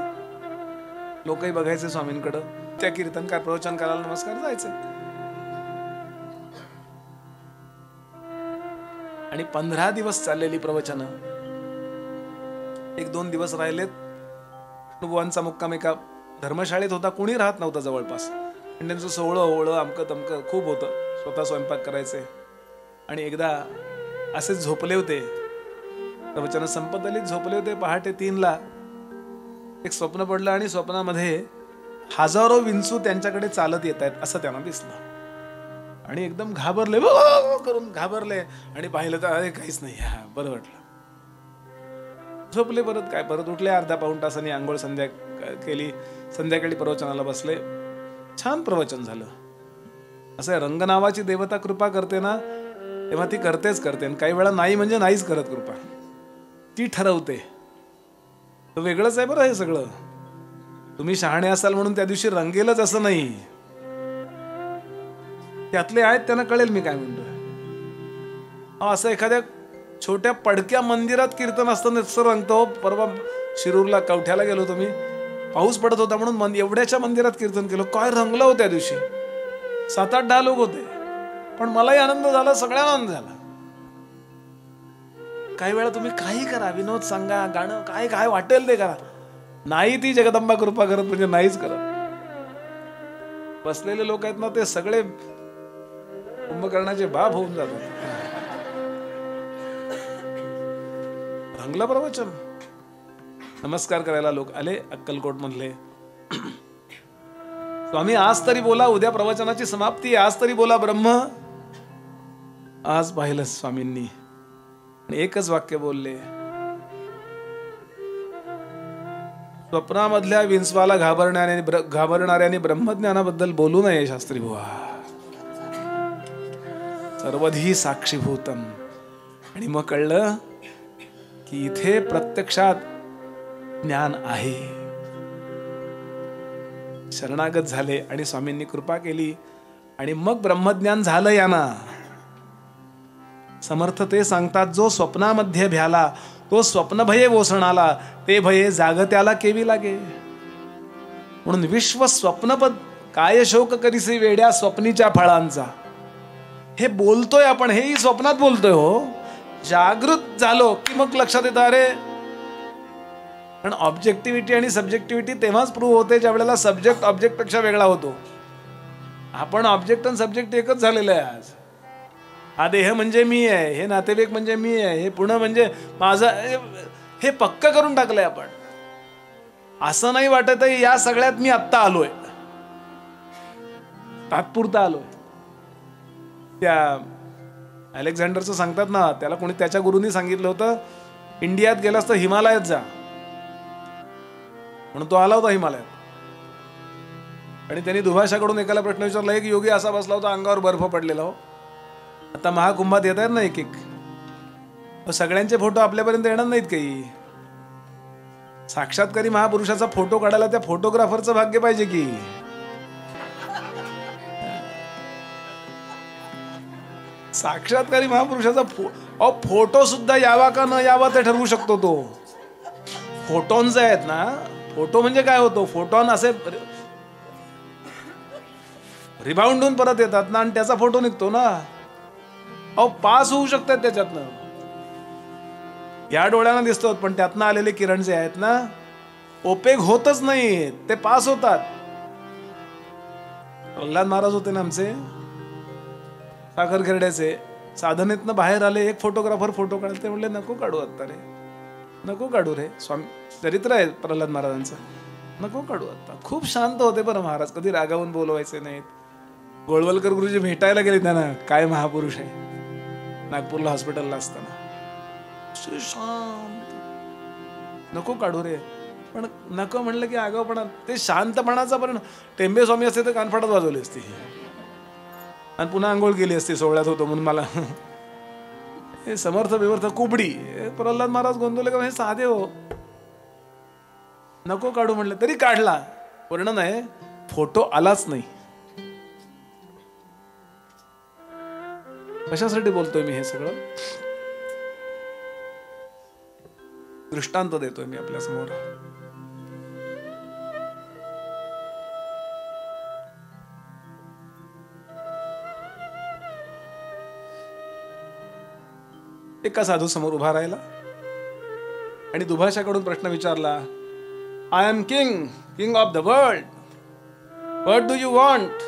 लोकही बघायचे स्वामींकडं, त्या कीर्तनकार प्रवचन करायला नमस्कार जायचे. आणि 15 दिवस चाललेली प्रवचन, 1-2 दिवस राहिलेत. विष्णुबुवांचा मुक्काम एका धर्मशाळेत होता, कोणी राहत नव्हतं जवळपास. आणि त्यांचं सोहळं ओवळं अमकं तमकं खूप होतं, स्वतः स्वयंपाक करायचे. आणि एकदा असेच झोपले होते, प्रवचन संपत आली, झोपले होते. पहाटे 3ला एक स्वप्न पडलं, आणि स्वप्नामध्ये हजारो विंचू त्यांच्याकडे चालत येत आहेत असं त्यांना दिसलं. आणि एकदम घाबरले, करून घाबरले, आणि पाहिलं तर अरे काहीच नाही, हा बरं वाटलं. झोपले. परत उठले. अर्धा पाऊण तासांनी आंघोळ संध्या केली, संध्याकाळी प्रवचनाला बसले. छान प्रवचन झालं. असं रंग नावाची देवता कृपा करते ना, तेव्हा ती करतेच करते. काही वेळा नाही म्हणजे नाहीच करत कृपा, ती ठरवते. वेगळंच आहे बरं हे सगळं. तुम्ही शहाणे असाल म्हणून त्या दिवशी रंगेलच असं नाही. त्यातले आहेत त्यांना कळेल मी काय म्हणतोय. असं एखाद्या छोट्या पडक्या मंदिरात कीर्तन असतं, नुसतं रंगतो. परवा शिरूरला कवठ्याला गेलो तुम्ही, पाऊस पडत होता म्हणून एवढ्याच्या मंदिरात कीर्तन केलं. काय रंगलं हो त्या दिवशी. 7-8-10 लोक होते, पण मलाही आनंद झाला, सगळ्यांना आनंद झाला. काही वेळा तुम्ही काही करा, विनोद सांगा, गाणं काय काय वाटेल ते करा, नाही ती जगदंबा कृपा करत म्हणजे नाहीच करत. बसलेले लोक आहेत ना, ते सगळे कुंभकर्णाचे बाप होऊन जातात. रंगलं प्रवचन. नमस्कार करायला लोक आले अक्कलकोट मधले. स्वामी आज तरी बोला, उद्या प्रवचनाची समाप्ती, आज तरी बोला ब्रह्म. आज पाहिलं स्वामींनी, एकच वाक्य बोलले, स्वप्नामधल्या विंचवाला घाबरणाऱ्याने ब्रह्मज्ञानाबद्दल बोलू नये शास्त्री बुवा. सर्वधी साक्षीभूतम. आणि मग कळलं की इथे प्रत्यक्षात ज्ञान आहे. शरणागत झाले आणि स्वामींनी कृपा केली, आणि मग ब्रह्मज्ञान झालं यांना. समर्थ ते सांगतात, जो स्वप्नामध्ये भ्याला तो स्वप्न भये वोसणाला, ते भये जागत्याला केवी लागे. म्हणून विश्व स्वप्नपद काय शोक करीसी वेड्या स्वप्नीच्या फळांचा. हे बोलतोय आपण, हेही स्वप्नात बोलतोय. हो, जागृत झालो की मग लक्षात येतं अरे. पण ऑब्जेक्टिव्हिटी आणि सब्जेक्टिव्हिटी तेव्हाच प्रूव्ह होते ज्या वेळेला सब्जेक्ट ऑब्जेक्ट पेक्षा वेगळा होतो. आपण ऑब्जेक्ट आणि सब्जेक्ट एकच झालेलं आहे आज. हा देह म्हणजे मी आहे, हे नातेवाईक म्हणजे मी आहे, हे पुणे म्हणजे माझं, हे पक्क करून टाकलंय आपण. असं नाही वाटत आहे या सगळ्यात मी आत्ता आलोय, तात्पुरता आलोय. त्या अलेक्झांडरचं सांगतात ना, त्याला कोणी त्याच्या गुरूंनी सांगितलं होतं इंडियात गेलास तर हिमालयात जा, म्हणून तो आला होता हिमालयात. आणि त्यांनी दुभाषाकडून एकाला प्रश्न विचारला, एक योगी असा बसला होता अंगावर बर्फ पडलेला. हो, आता महाकुंभात येत आहेत ना एक एक, सगळ्यांचे फोटो आपल्यापर्यंत येणार नाहीत काही. साक्षात्कारी महापुरुषाचा फोटो काढायला त्या फोटोग्राफरचं भाग्य पाहिजे की. साक्षात्कारी महापुरुषाचा फोटो सुद्धा यावा का न यावा ते ठरवू शकतो तो. फोटॉन्स आहेत ना, फोटो म्हणजे काय होतो, फोटॉन असे रिबाउंड होऊन परत येतात ना, आणि त्याचा फोटो निघतो ना. पास होऊ शकतात त्याच्यातनं. या डोळ्यांना दिसतात पण त्यातनं आलेले किरण जे आहेत ना, ओपेक होतच नाही, ते पास होतात. प्रल्हाद महाराज होते ना आमचे साखर खेरड्याचे, साधनेतनं बाहेर आले, एक फोटोग्राफर फोटो काढले, ते म्हणले नको काढू आत्ता रे, नको काढू रे. स्वामी चरित्र आहे प्रल्हाद महाराजांचं, नको काढू आत्ता. खूप शांत होते बरं महाराज, कधी रागावून बोलवायचे नाहीत. गोळवलकर गुरुजी भेटायला गेले त्यांना, काय महापुरुष आहे, नागपूरला हॉस्पिटलला असताना. शांत, नको काढू रे. पण नको म्हणलं की आगाऊपणा, ते शांतपणाचा पण. टेंबे स्वामी असते तर कानफाटात वाजवली असती आणि पुन्हा आंघोळ केली असती, सोहळ्यात होतो म्हणून. मला हे समर्थ बिवर्थ कुबडी. प्रल्हाद महाराज गोंदवले का हे साधे हो, नको काढू म्हणलं तरी काढला. वर्णन आहे, फोटो आलाच नाही. कशासाठी बोलतोय मी हे सगळं, दृष्टांत देतोय मी आपल्या समोर. एका साधू समोर उभा राहिला आणि दुभाषाकडून प्रश्न विचारला, I am king, king of the world, what do you want.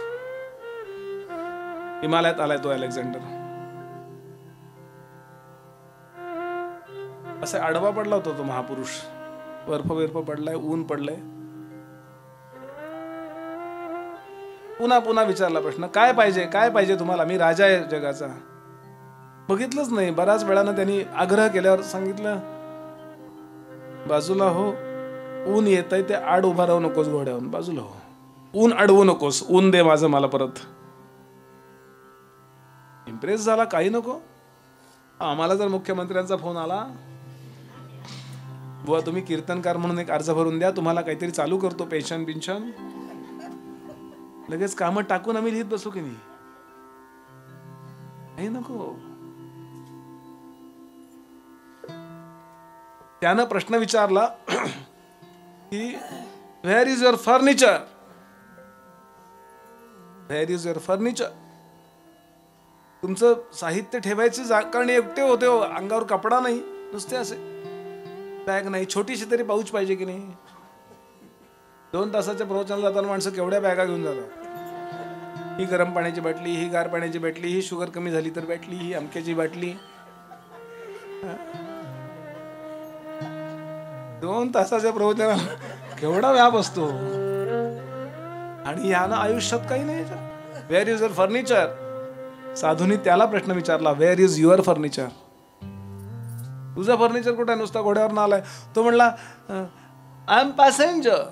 हिमालयात आलाय तो अलेक्झांडर. असे आडवा पडला होता तो महापुरुष, बर्फ बिर्फ पडलाय, ऊन पडलंय. पुन्हा पुन्हा विचारला प्रश्न, काय पाहिजे, काय पाहिजे तुम्हाला, मी राजा आहे जगाचा. बघितलंच नाही. बऱ्याच वेळानं त्यांनी आग्रह केल्यावर सांगितलं, बाजूला हो, ऊन येतंय, ते आड उभा राहू नकोस घोड्यावरून, बाजूला हो, ऊन अडवू नकोस, ऊन दे माझं मला परत. इम्प्रेस झाला, काही नको. आम्हाला जर मुख्यमंत्र्यांचा फोन आला, बुवा तुम्ही कीर्तनकार म्हणून एक अर्ज भरून द्या, तुम्हाला काहीतरी चालू करतो, पेन्शन बिन्शन, लगेच कामं टाकून आम्ही लिहित बसू की नाही, काही नको. त्यानं प्रश्न विचारला की where is your furniture, where is your furniture. तुमचं साहित्य ठेवायची जागा, कारण एकटे होते हो, अंगावर कपडा नाही, नुसते असे बॅग नाही, छोटीशी तरी पाऊच पाहिजे की नाही. 2 तासाच्या प्रवचनाला जाताना माणसं केवढ्या बॅगा घेऊन जातात. ही गरम पाण्याची बाटली, ही गार पाण्याची बाटली, ही शुगर कमी झाली तर बाटली, ही अमक्याची बाटली. 2 तासाच्या प्रवचनाला केवढा व्याप असतो. आणि यानं आयुष्यात काही नाही. Where is your furniture. साधूनी त्याला प्रश्न विचारला, व्हेअर इज युअर फर्निचर, तुझं फर्निचर कुठे, नुसता घोड्यावर आलाय. तो म्हणला, आय एम पॅसेंजर,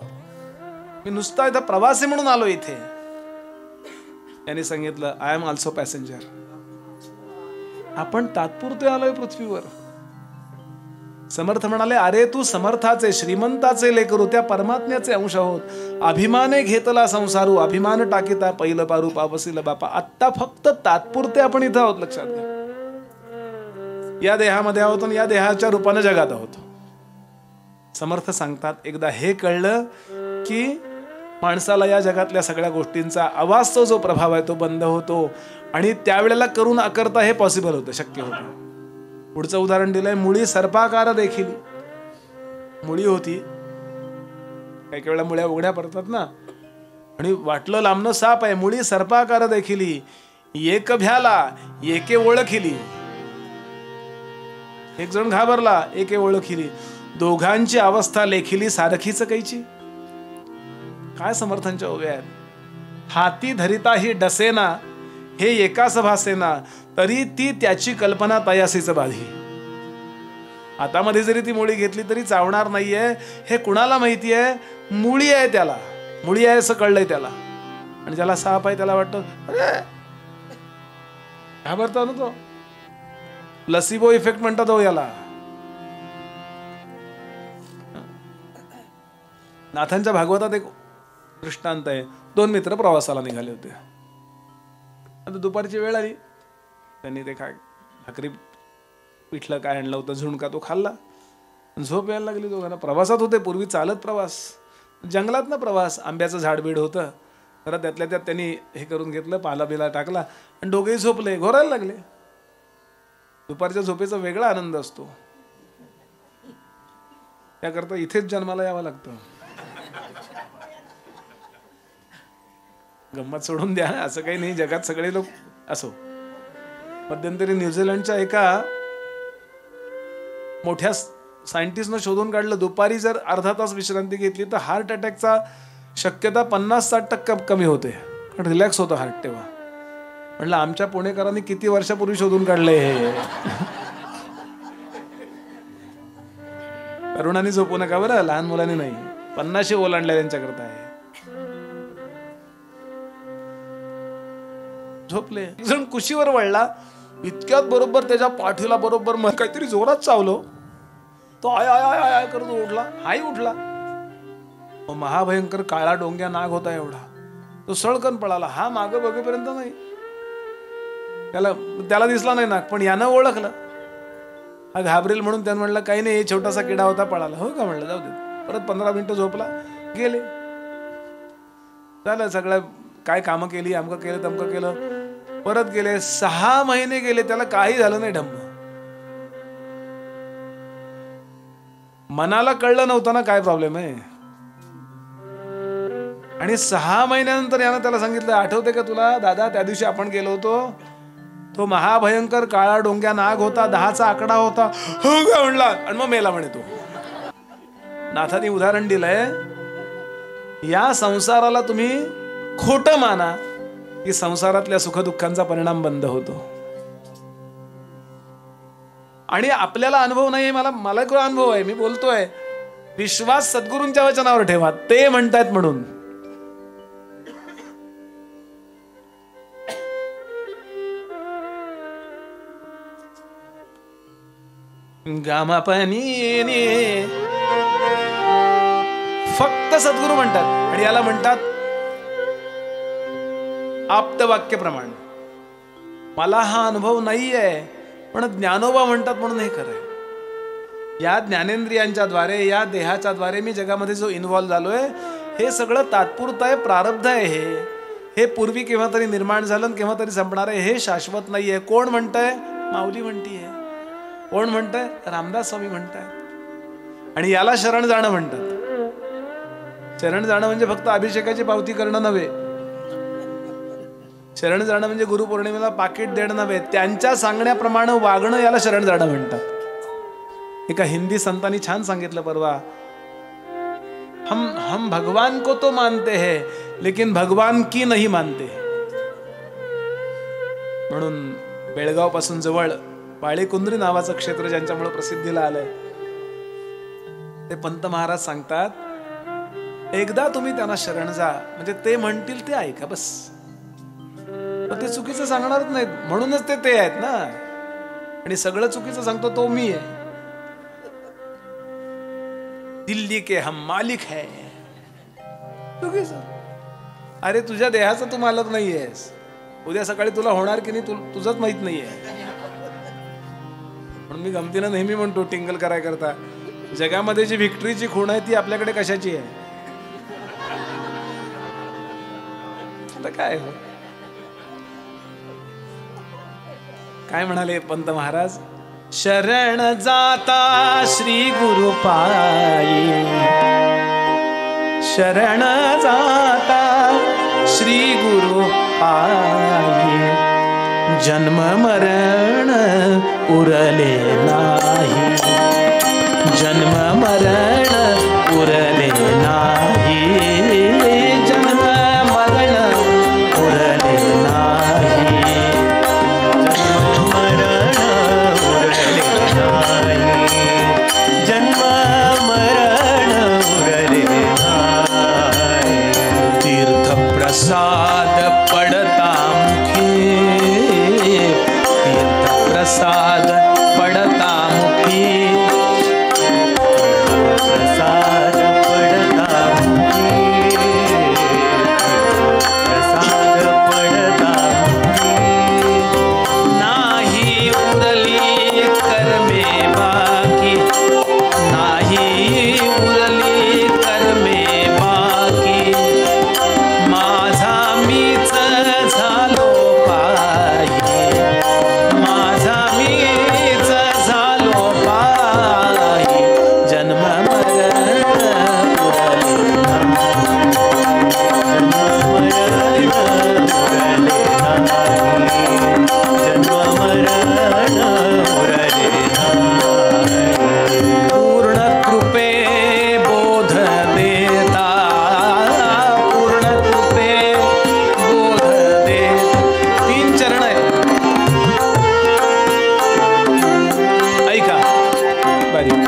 मी नुसता इथं प्रवासी म्हणून आलो इथे. त्यांनी सांगितलं, आय एम ऑल्सो पॅसेंजर. आपण तात्पुरते आलोय पृथ्वीवर. समर्थ म्हणाले, अरे तू समर्थाचे, श्रीमंताचे लेकरू, त्या परमात्म्याचे अंश आहोत. अभिमाने घेतला संसारू, अभिमान टाकीता पहिलं पारू पावसील बापा. आत्ता फक्त तात्पुरते आपण इथं आहोत, लक्षात घ्या. या देहामध्ये आहोत आणि या देहाच्या रूपाने जगात आहोत. समर्थ सांगतात, एकदा हे कळलं की माणसाला या जगातल्या सगळ्या गोष्टींचा अवास्तव जो प्रभाव आहे तो बंद होतो आणि त्यावेळेला करून आकरता हे पॉसिबल होतं, शक्य होतं. पुढचं उदाहरण दिलंय, मुळी सर्पाकार देखील. मुळी होती, काही काही वेळा मुळ्या उघड्या पडतात ना, आणि वाटलं लांबनं साप आहे. मुळी सर्पाकार देखिली, एक भ्याला एके ओळखिली. एक जण घाबरला, एके ओळखिली. दोघांची अवस्था लेखिली सारखीच कैची. काय समर्थांच्या उभ्या आहेत. हाती धरिता ही डसेना, हे एकास भासेना, तरी ती त्याची कल्पना तयासीच बाधी. हातामध्ये जरी ती मुळी घेतली तरी चावणार नाहीये हे कुणाला माहिती आहे. मुळी आहे, त्याला मुळी आहे असं कळलंय त्याला, आणि ज्याला साप आहे त्याला वाटतं अरे घाबरतो ना तो. प्लसिबो इफेक्ट म्हणतात हो याला. नाथांच्या भागवतात एक दृष्टांत आहे. दोन मित्र प्रवासाला निघाले होते. आता दुपारची वेळ आली, त्यांनी ते काय भाकरी पिठलं काय आणलं होतं झुणका तो खाल्ला, झोप यायला लागली दोघांना. प्रवासात होते, पूर्वी चालत प्रवास, जंगलात ना प्रवास, आंब्याचं झाड बीड होतं. जरा त्यातल्या त्यात त्यांनी हे करून घेतलं, पाला बिला टाकला आणि दोघेही झोपले, घोरायला लागले. दुपारच्या झोपेचा वेगळा आनंद असतो, त्याकरता इथेच जन्माला यावं लागतं. गंमत सोडून द्या, असं काही नाही, जगात सगळे लोक असो. मध्यंतरी न्यूझीलंडच्या एका मोठ्या सायंटिस्टनं शोधून काढलं, दुपारी जर अर्धा तास विश्रांती घेतली तर हार्ट अटॅकचा शक्यता 50-60% कमी होते, कारण रिलॅक्स होतं हार्ट तेव्हा. म्हटलं आमच्या पुणेकरांनी किती वर्षापूर्वी शोधून काढलंय हे. तरुणांनी झोपू नका बरं, लहान मुलांनी नाही. 50 ओलांडल्या त्यांच्याकरता आहे. झोपले. जण कुशीवर वळला, इतक्यात बरोबर त्याच्या पाठीला बरोबर काहीतरी जोरात चावलो. तो आय आय आय आय करत उठला. हाही उठला. महाभयंकर काळा डोंग्या नाग होता एवढा. तो सळकन पळाला. हा मागं बघेपर्यंत नाही, त्याला दिसला नाही नाग, पण यानं ओळखलं. हा घाबरेल म्हणून त्यानं म्हणलं काही नाही, छोटासा किडा होता, पळाला. हो का म्हणलं, जाऊ दे. परत 15 मिनिटं झोपला, गेले. झालं सगळं काय कामं केली, अमकं केलं तमकं केलं, परत गेले. 6 महिने गेले, त्याला काही झालं नाही. ढम्म. मनाला कळलं नव्हतं ना काय प्रॉब्लेम आहे. आणि 6 महिन्यानंतर यानं त्याला सांगितलं, आठवते का तुला दादा, त्या दिवशी आपण गेलो होतो, तो महाभयंकर काळा डोंग्या नाग होता, 10चा आकडा होता. हो का म्हणला, आणि मग मेला म्हणे तो. नाथांनी उदाहरण दिलंय, या संसाराला तुम्ही खोटं माना की संसारातल्या सुखदुःखांचा परिणाम बंद होतो. आणि आपल्याला अनुभव नाही, मला अनुभव आहे, मी बोलतोय. विश्वास सद्गुरूंच्या वचनावर ठेवा, ते म्हणतायत म्हणून. गामापनी फक्त सद्गुरू म्हणतात, आणि याला म्हणतात आप्तवाक्यप्रमाण. मला हा अनुभव नाहीये, पण ज्ञानोबा म्हणतात म्हणून हे खरंय. या ज्ञानेंद्रियांच्या द्वारे, या देहाच्या द्वारे मी जगामध्ये जो इन्व्हॉल्व झालोय, हे सगळं तात्पुरतं आहे, प्रारब्ध आहे. हे पूर्वी केव्हा तरी निर्माण झालं, केव्हा तरी संपणार आहे, हे शाश्वत नाहीये. कोण म्हणतंय? माऊली म्हणतीये. कोण म्हणतंय? रामदास स्वामी म्हणताय. आणि याला शरण जाणं म्हणतात. शरण जाणं म्हणजे फक्त अभिषेकाची पावती करणं नव्हे. शरण जाणं म्हणजे गुरुपौर्णिमेला पाकिट देणं नव्हे. त्यांच्या सांगण्याप्रमाणे वागणं, याला शरण जाणं म्हणतात. एका हिंदी संतांनी छान सांगितलं परवा, हम भगवान को तो मानते हैं, लेकिन भगवान की नहीं मानते. म्हणून बेळगाव पासून जवळ बाळेकुंद्री नावाचं क्षेत्र ज्यांच्यामुळे प्रसिद्धीला आलंय, ते पंत महाराज सांगतात, एकदा तुम्ही त्यांना शरण जा, म्हणजे ते म्हणतील ते ऐका बस. ते चुकीचं सांगणारच नाहीत, म्हणूनच ते आहेत ना. आणि सगळं चुकीचं सांगतो तो मी आहे. दिल्ली के हम मालिक है. चुकीचं. अरे तुझ्या देहाचा तू मालक नाहीयेस. उद्या सकाळी तुला होणार की नाही तुझंच माहित नाहीये. म्हणून मी गमतीनं नेहमी म्हणतो, टिंगल कराय करता, जगामध्ये जी व्हिक्टरीची खूण आहे ती आपल्याकडे कशाची आहे? काय हो? काय म्हणाले पंत महाराज? शरण जाता श्री गुरु पायी, शरण जाता श्री गुरु पायी, जन्म मरण उरले नाही, जन्म मरण उरले नाही, जन्म मरण उरले नाही, जन्म मरण उरले नाही, जन्म मरण उरले नाही. तीर्थ प्रसाद पडता मुखी, तीर्थ प्रसाद पडता मुखी, प्रसाद पडता मुखी, प्रसाद पडता मुखी. नाही उरली कर्मे बाकी, नाही उरली कर्मे बाकी, माझा मीच झालो पायी, माझा मीच झालो पायी, जन्म मरण उरले नाही, जन्म मरण उरले नाही, जन्म मरण उरले नाही. पूर्ण कृपे बोध देता, पूर्ण कृपे बोध देता. 3 चरण आहेत, ऐका बारीक.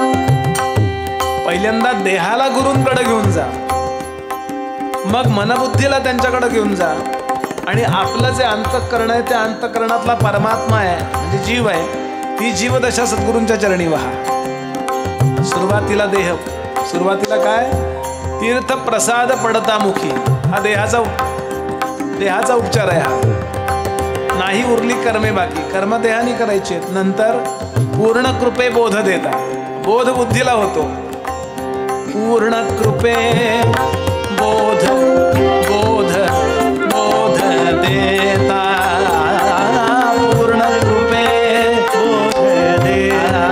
पहिल्यांदा देहाला गुरूंकडे घेऊन जा, मग मनबुद्धीला त्यांच्याकडे घेऊन जा, आणि आपलं जे अंतःकरण आहे त्या अंतःकरणातला परमात्मा आहे म्हणजे जीव आहे, ती जीवदशा सद्गुरूंच्या चरणी वहा. सुरुवातीला देह, सुरुवातीला काय? तीर्थ प्रसाद पडता मुखी, हा देहाचा उपचार आहे हा. नाही उरली कर्मे बाकी, कर्म देहानी करायची आहेत. नंतर पूर्ण कृपे बोध देता, बोध बुद्धीला होतो. पूर्ण कृपे बोध बोध बोध देता, पूर्ण कृपे बोध देता.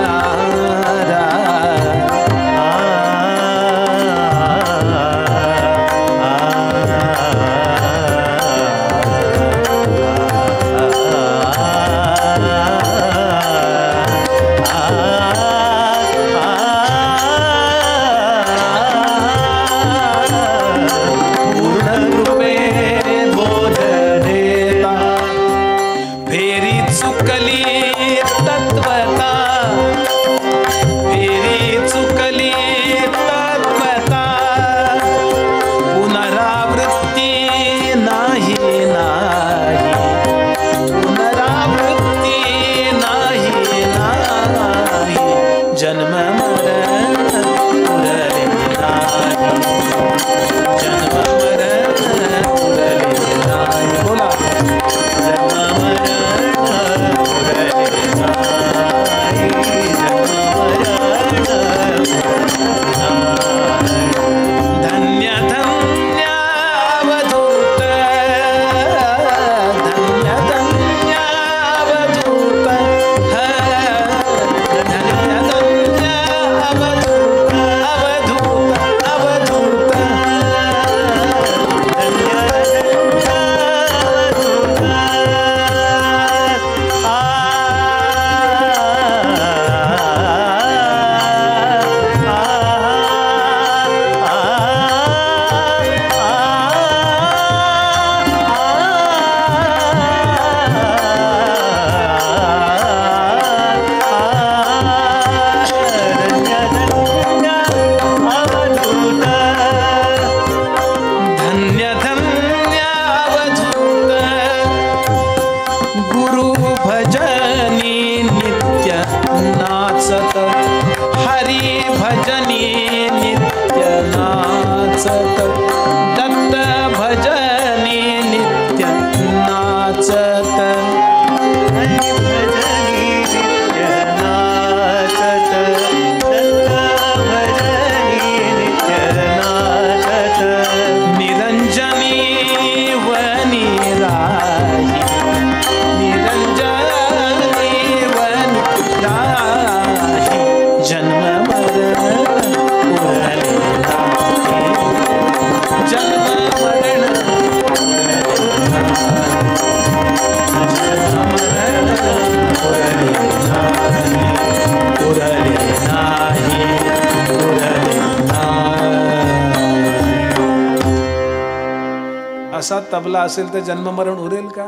पूर्ण असा तबला असेल तर जन्ममरण उरेल का?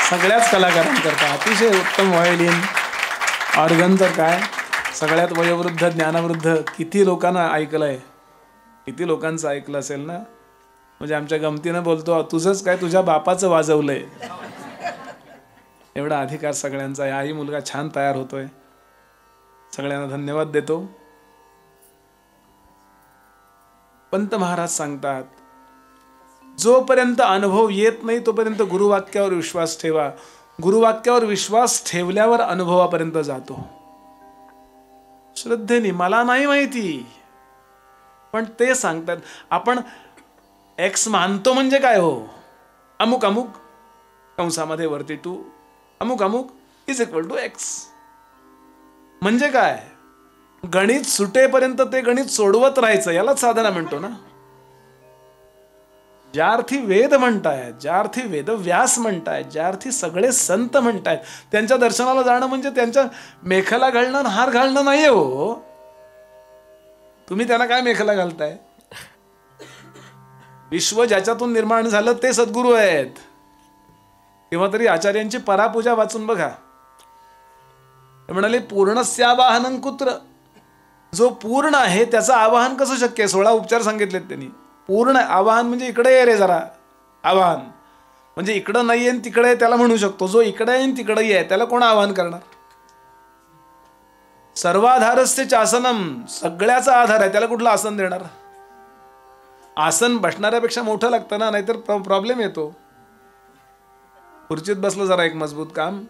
सगळ्याच कलाकारांकरता अतिशय उत्तम व्हायोलिन, ऑर्गन तर काय, सगळ्यात वयोवृद्ध ज्ञानवृद्ध किती लोकांना ऐकलंय, किती लोकांचं ऐकलं असेल ना. म्हणजे आमच्या गमतीनं बोलतो, तुझंच काय तुझ्या बापाचं वाजवलंय, एवढा अधिकार सगळ्यांचा आहे. आई मुलगा छान तयार होतोय, सगळ्यांना धन्यवाद देतो. पंत महाराज सांगतात, जोपर्यंत अनुभव येत नाही तोपर्यंत गुरुवाक्यावर विश्वास ठेवा. गुरुवाक्यावर विश्वास ठेवल्यावर अनुभवापर्यंत जातो. श्रद्धेने मला नाही माहिती, पण ते सांगतात. आपण एक्स मानतो म्हणजे काय हो, अमुक अमुक कंसामध्ये वरती 2 अमुक अमुक इज इक्वल टू एक्स. म्हणजे काय, गणित सुटेपर्यंत ते गणित सोडवत राहायचं, यालाच साधना म्हणतो ना. ज्या अर्थी वेद म्हणतायत, ज्या अर्थी वेदव्यास म्हणतायत, ज्या अर्थी सगळे संत म्हणतायत, त्यांच्या दर्शनाला जाणं म्हणजे त्यांच्या मेखला घालणं हार घालणं नाही हो. तुम्ही त्यांना काय मेखला घालताय? विश्व ज्याच्यातून निर्माण झालं ते सद्गुरू आहेत. किंवा तरी आचार्यांची परापूजा वाचून बघा. ते म्हणाले पूर्णस्यावाहनं कुत्र. जो पूर्ण आहे त्याचं आवाहन कसं शक्य आहे? 16 उपचार सांगितलेत त्यांनी. पूर्ण आवाहन म्हणजे इकडे ये रे जरा, आवाहन म्हणजे इकडं नाही आहे तिकडे त्याला म्हणू शकतो. जो इकडे आहे तिकडेही आहे त्याला कोण आवाहन करणार? सर्वाधारस्य चासनम, सगळ्याचा आधार आहे, त्याला कुठलं आसन देणार? आसन बसणाऱ्यापेक्षा मोठं लागतं ना, नाहीतर प्रॉब्लेम येतो. खुर्चीत बसलं जरा एक मजबूत काम.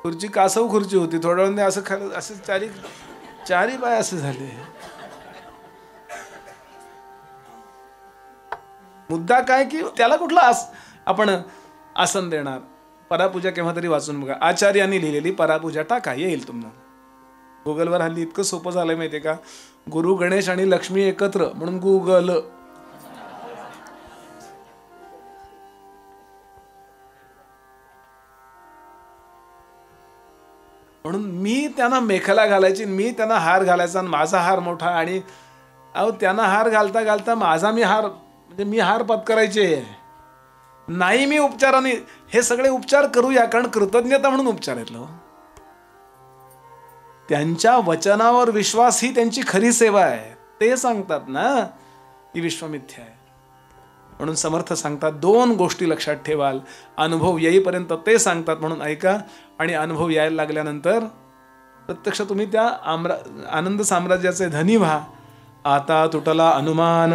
खुर्ची कासव खुर्ची होती, थोड्या वेळाने असं खाली असे चारी पाय असे झाले. मुद्दा काय की त्याला कुठलं आपण आसन देणार? परापूजा केव्हा तरी वाचून बघा. आचार्यांनी लिहिलेली परापूजा टाका, येईल तुम्हाला. गुगलवर हल्ली इतकं सोपं झालंय माहितीये का, गुरु गणेश आणि लक्ष्मी एकत्र म्हणून गुगल. म्हणून मी त्यांना मेखला घालायची, मी त्यांना हार घालायचा, आणि माझा हार मोठा, आणि अहो त्यांना हार घालता घालता माझा मी हार म्हणजे मी हार पत्करायचे नाही. मी उपचाराने हे सगळे उपचार करूया, कारण कृतज्ञता म्हणून उपचार आहेत. त्यांच्या वचनावर विश्वास ही त्यांची खरी सेवा आहे. ते सांगतात ना ही विश्वमिथ्या आहे. म्हणून समर्थ सांगतात 2 गोष्टी लक्षात ठेवाल. अनुभव येईपर्यंत ते सांगतात म्हणून ऐका, आणि अनुभव यायला लागल्यानंतर प्रत्यक्ष तुम्ही त्या आनंद साम्राज्याचे धनी व्हा. आता तुटला अनुमान,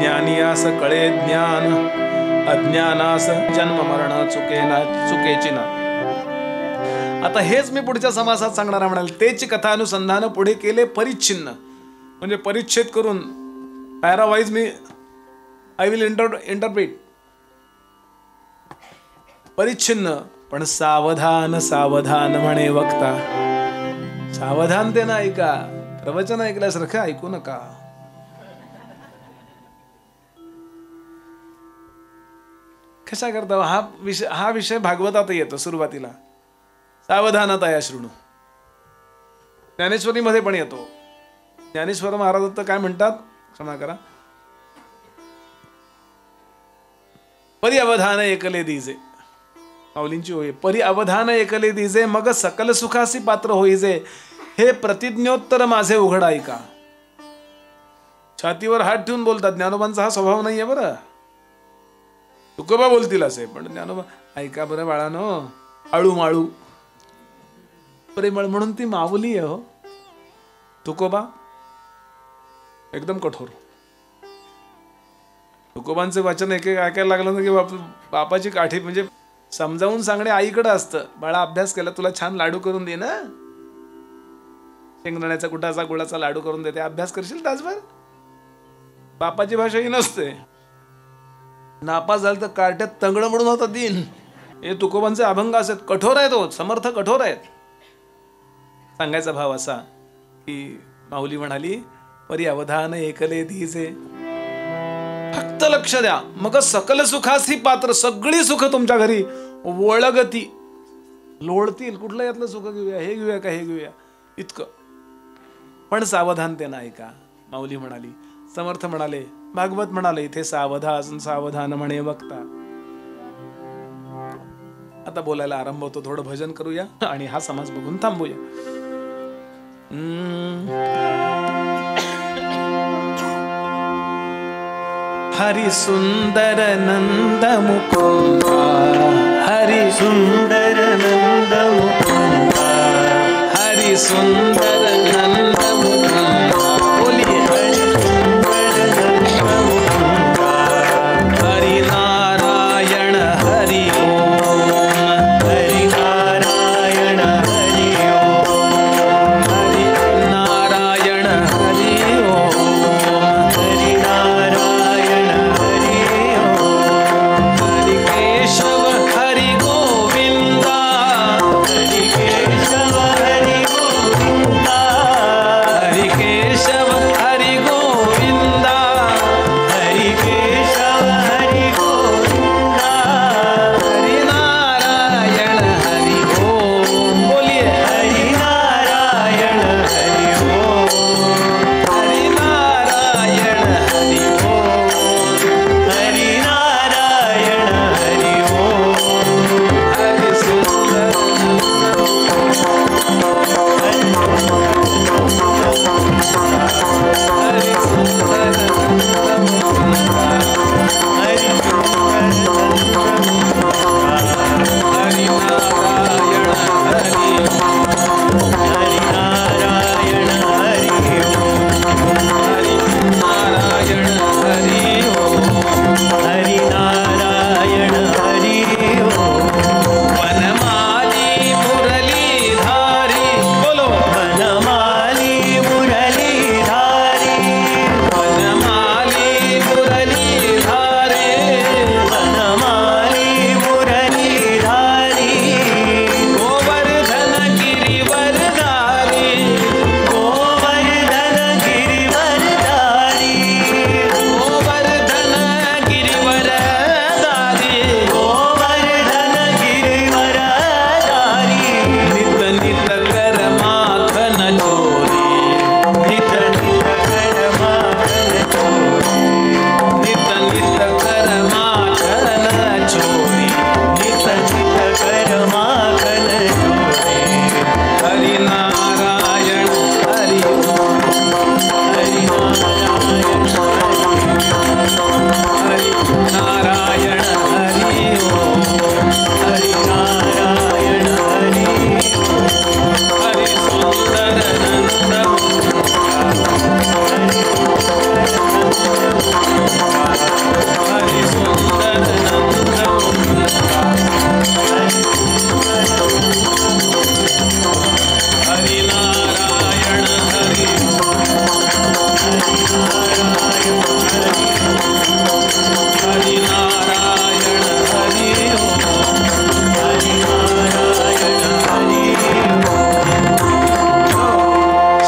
ज्ञानियास कळे ज्ञान, अज्ञानास जन्म मरण चुकेची ना. आता हेच मी पुढच्या समासात सांगणार म्हणाल. तेच कथा अनुसंधान पुढे केले परिच्छिन्न, म्हणजे परिच्छेद करून पॅरावाईज मी आय विल इंटरप्रिट. परिच्छिन्न पण सावधान सावधान म्हणे वक्ता. सावधानतेनं ऐका, प्रवचन ऐकल्यासारखं ऐकू नका. कशा करता? हा विषय भागवतात येतो सुरुवातीला. सावधानता शृणू. ज्ञानेश्वरीमध्ये पण येतो. ज्ञानेश्वर महाराज तर काय म्हणतात, क्षमा करा, परी अवधान एकले दिजे. माऊलींची होई, परी अवधान एकले दिजे, मग सकल सुखासी पात्र होईजे. हे प्रतिज्ञोत्तर माझे उघड ऐका. छातीवर हात ठेवून बोलतात. ज्ञानोबांचा हा स्वभाव नाहीये बरं. तुकोबा बोलतील असे, पण ज्ञानोबा ऐका बरं बाळानो, आळू माळू प्रेमळ म्हणून ती माऊली आहे हो. तुकोबा एकदम कठोर. तुकोबांचे वचन एक एक ऐकायला लागलं ना की बापाची काठी, म्हणजे समजावून सांगणे आईकडे असतं. बाळा अभ्यास केला, तुला छान लाडू करून दे ना, शेंगदाण्याचा कुटाचा गुळाचा लाडू करून देते, अभ्यास करशील तासभर. बापाची भाषा ही नसते. नापास झालं तर कार्ट्यात तंगड म्हणून होता दिन. हे तुकोबांचे अभंग असत, कठोर आहेत हो, समर्थ कठोर आहेत. सांगायचा भाव असा की माऊली म्हणाली परी अवधान एकले धीजे, फक्त लक्ष द्या, मग सकल सुखासी पात्र. सगळी सुख तुमच्या घरी वळगती लोळतील. कुठलं यातलं सुख घेऊया, हे घेऊया का हे घेऊया, इतकं पण सावधानतेनं ऐका. माऊली म्हणाली, समर्थ म्हणाले, भागवत म्हणाले, इथे सावधान सावधान म्हणे वक्ता. आता बोलायला आरंभ होतो. थोडं भजन करूया आणि हा समाज बघून थांबूया. हरि सुंदर नंद मुकुंदा, हरि सुंदर नंद मुकुंदा, हरि सुंदर नंद मुकुंदा, बोलिए हरि सुंदर नंद मुकुंदा, हरि नारायण हरि ओम, हरि नारायण हरि ओम, हरि नारायण हरि ओम, हरि नारायण हरि ओम, हरि केशव हरि गोविंदा, हरि केशव हरि गोविंदा, हरि केशव हरि गोविंदा, हरि केशव हरि गोविंदा, हरि नारायण हरि ओम, बोलिए हरि नारायण हरि ओम, हरि नारायण हरि ओम, हरि नारायण हरि ओम, हरि सुंदर हरि सुंदर हरि हरि नारायण हरि हरि नारायण हरि ओम, हरि नारायण हरि ओम, हरि नारायण हरि ओम, वनमाली मुरलीधारी, बोलो वनमाली मुरलीधारी, वनमाली मुरलीधारी, वनमाली मुरलीधारी, गोवर्धन गिरिवरधारी, गोवर्धन गिरिवरधारी, गोवर्धन गिरिवरधारी, गोवर्धन गिरिवरधारी, नित नित कर माखन चोरी, नित नित कर माखन चोरी, नित नित कर माखन चोरी, नित नित कर माखन चोरी, हरि नारायण हरि ओम, हरि नारायण हरि नारायण हरि ओम, हरि नारायण हरि हरि सुंदर नंद हरि सुंदर नंद हरि नारायण हरि हरि नारायण हरि ओम, हरि नारायण हरि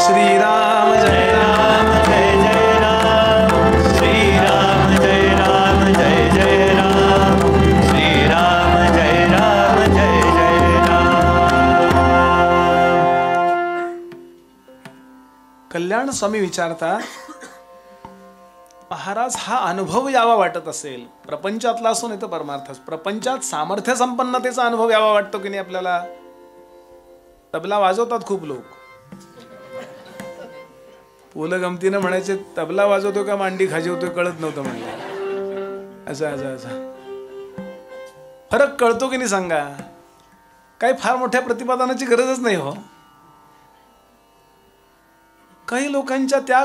श्री राम जय राम, जय जय राम, श्री राम जय राम, जय जय राम, श्री राम जय राम, जय जय राम. कल्याण स्वामी विचारतात, महाराज हा अनुभव यावा वाटत असेल, प्रपंचातला असो नाही तर परमार्थ, प्रपंचात सामर्थ्य संपन्नतेचा अनुभव यावा वाटतो की नाही आपल्याला. तबला वाजवतात खूप लोक, पोलं गमतीनं म्हणायचे, तबला वाजवतो का मांडी खाजवतोय कळत नव्हतं म्हणलं. असं असं असं फरक कळतो की नाही सांगा. काही फार मोठ्या प्रतिपादनाची गरजच नाही हो. काही लोकांच्या त्या